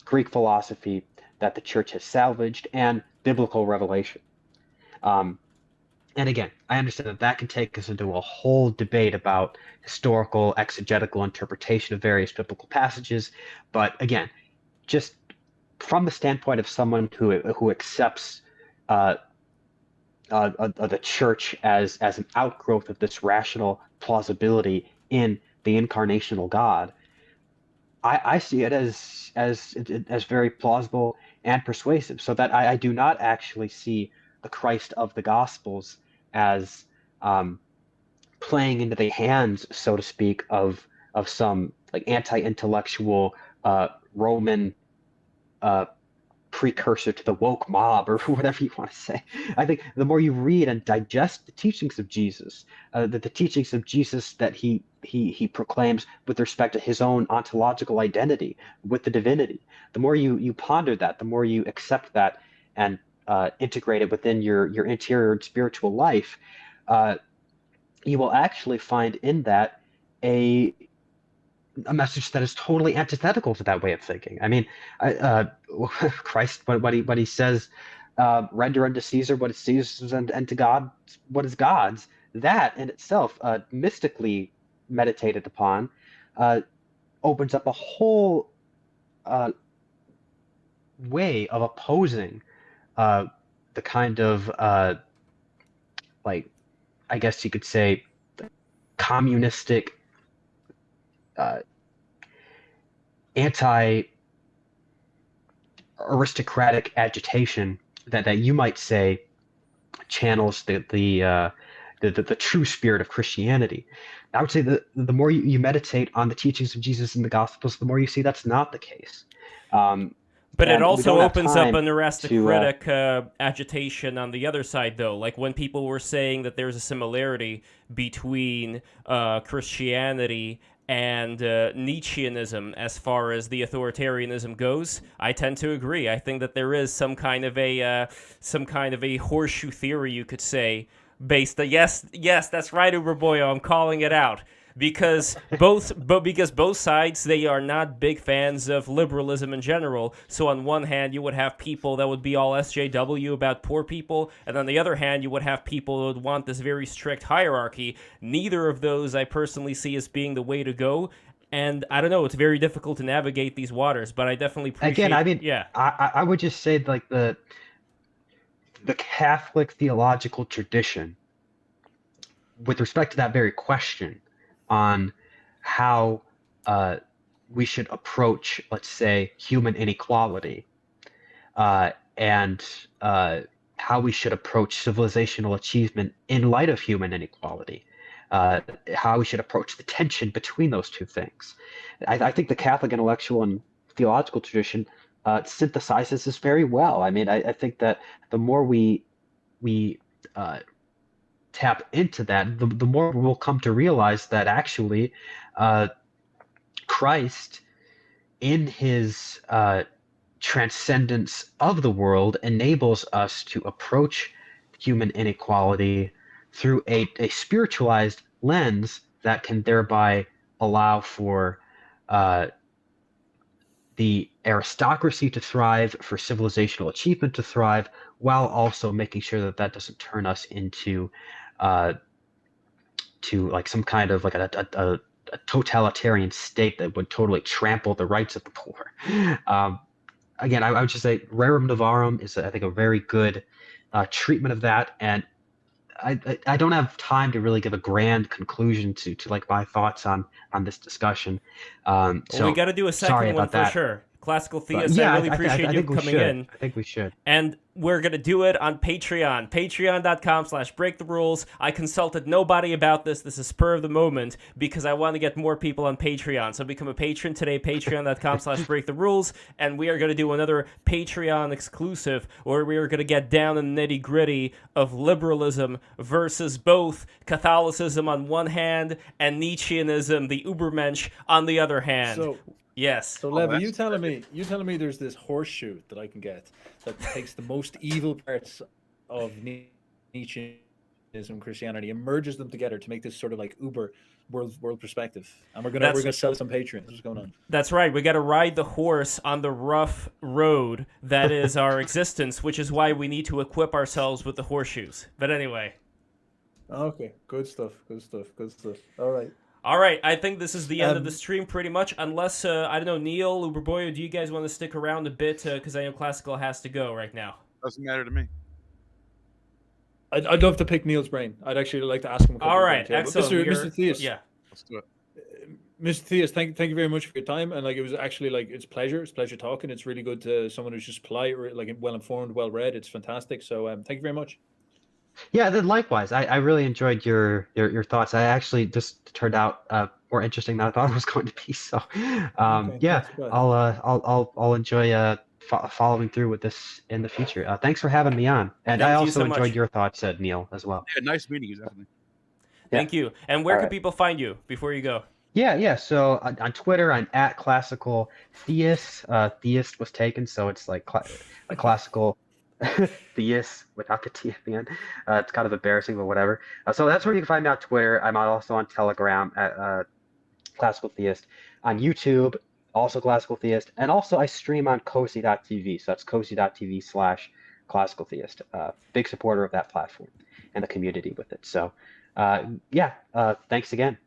Greek philosophy that the Church has salvaged and biblical revelation. And again, I understand that can take us into a whole debate about historical, exegetical interpretation of various biblical passages. But again, just from the standpoint of someone who accepts the church as an outgrowth of this rational plausibility in the incarnational God, I see it as very plausible and persuasive. So that I do not actually see the Christ of the Gospels as playing into the hands, so to speak, of some like anti-intellectual Roman precursor to the woke mob or whatever you want to say. I think the more you read and digest the teachings of Jesus, the teachings of Jesus that he proclaims with respect to his own ontological identity with the divinity, the more you ponder that, the more you accept that and integrate it within your interior and spiritual life, you will actually find in that a message that is totally antithetical to that way of thinking. I mean, Christ, what he says, render unto Caesar what is Caesar's, and to God what is God's. That in itself, mystically meditated upon, opens up a whole way of opposing the kind of like, I guess you could say, communistic, anti-aristocratic agitation that you might say channels the true spirit of Christianity. I would say that the more you meditate on the teachings of Jesus in the Gospels, the more you see that's not the case. But it And we also don't have opens up time an aristocratic agitation on the other side, though. Like when people were saying that there's a similarity between Christianity and Nietzscheanism as far as the authoritarianism goes, I tend to agree. I think that there is some kind of a horseshoe theory, you could say, based. Yes, that's right, Uberboyo. I'm calling it out. Because both sides, they are not big fans of liberalism in general. So on one hand, you would have people that would be all SJW about poor people, and on the other hand, you would have people who would want this very strict hierarchy. Neither of those I personally see as being the way to go. And I don't know, it's very difficult to navigate these waters, but I definitely appreciate. Again, I mean, yeah, I would just say like the Catholic theological tradition, with respect to that very question, on how we should approach, let's say, human inequality, and how we should approach civilizational achievement in light of human inequality, how we should approach the tension between those two things. I think the Catholic intellectual and theological tradition synthesizes this very well. I mean, I think that the more we tap into that, the more we'll come to realize that actually Christ, in his transcendence of the world, enables us to approach human inequality through a spiritualized lens that can thereby allow for the aristocracy to thrive, for civilizational achievement to thrive, while also making sure that doesn't turn us into to like some kind of like a totalitarian state that would totally trample the rights of the poor. Again, I would just say Rerum Novarum is, I think, a very good treatment of that, and I don't have time to really give a grand conclusion to like my thoughts on this discussion. So we got to do a second one for sure. Classical Theist, I really appreciate you coming in. I think we should. And we're going to do it on Patreon. Patreon.com/breaktherules. I consulted nobody about this. This is spur of the moment because I want to get more people on Patreon. So become a patron today, patreon.com/breaktherules. And we are going to do another Patreon exclusive where we are going to get down in the nitty-gritty of liberalism versus both Catholicism on one hand and Nietzscheanism, the Ubermensch, on the other hand. Yes. So, Levi, you telling me there's this horseshoe that I can get that takes the most evil parts of Nietzscheanism, Christianity, and merges them together to make this sort of like Uber world perspective. And we're gonna sell some Patreon. What's going on? That's right. We got to ride the horse on the rough road that is our existence, which is why we need to equip ourselves with the horseshoes. But anyway. Okay. Good stuff. All right. All right, I think this is the end of the Um, stream pretty much, unless, I don't know, Neil, Uberboyo, do you guys want to stick around a bit? Because I know Classical has to go right now. Doesn't matter to me. I'd love to pick Neil's brain. I'd actually like to ask him a couple All of right, things. excellent. Mr. Theus, Yeah. Let's do it. Mr. Theus, thank you very much for your time. And like, it was actually like, it's a pleasure. It's a pleasure talking. It's really good to someone who's just polite, like well informed, well read. It's fantastic. So thank you very much. Yeah, then likewise. I really enjoyed your thoughts. I actually just turned out more interesting than I thought it was going to be. So, Okay, yeah, thanks, bye. I'll enjoy following through with this in the future. Thanks for having me on, and I Thank you also so much. enjoyed your thoughts, Neil, as well. Yeah, nice meeting you, definitely. Thank you. And where All can right. people find you before you go? Yeah. So on Twitter, I'm at classical theist. Theist was taken, so it's like a classical theist without the T at the end. It's kind of embarrassing, but whatever. So that's where you can find me on Twitter. I'm also on Telegram at classical theist. On YouTube, also classical theist, and also I stream on cozy.tv. So that's cozy.tv/classical theist. Big supporter of that platform and the community with it. So, thanks again.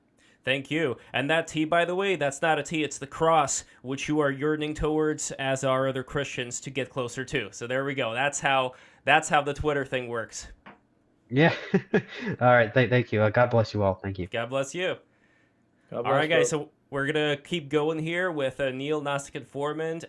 Thank you. And that T, by the way, that's not a T, it's the cross, which you are yearning towards, as are other Christians, to get closer to. So there we go. That's how the Twitter thing works. Yeah. All right. Thank you. God bless you all. Thank you. God bless you. God All bless, right, guys. bro. So we're going to keep going here with Neil, Gnostic Informant.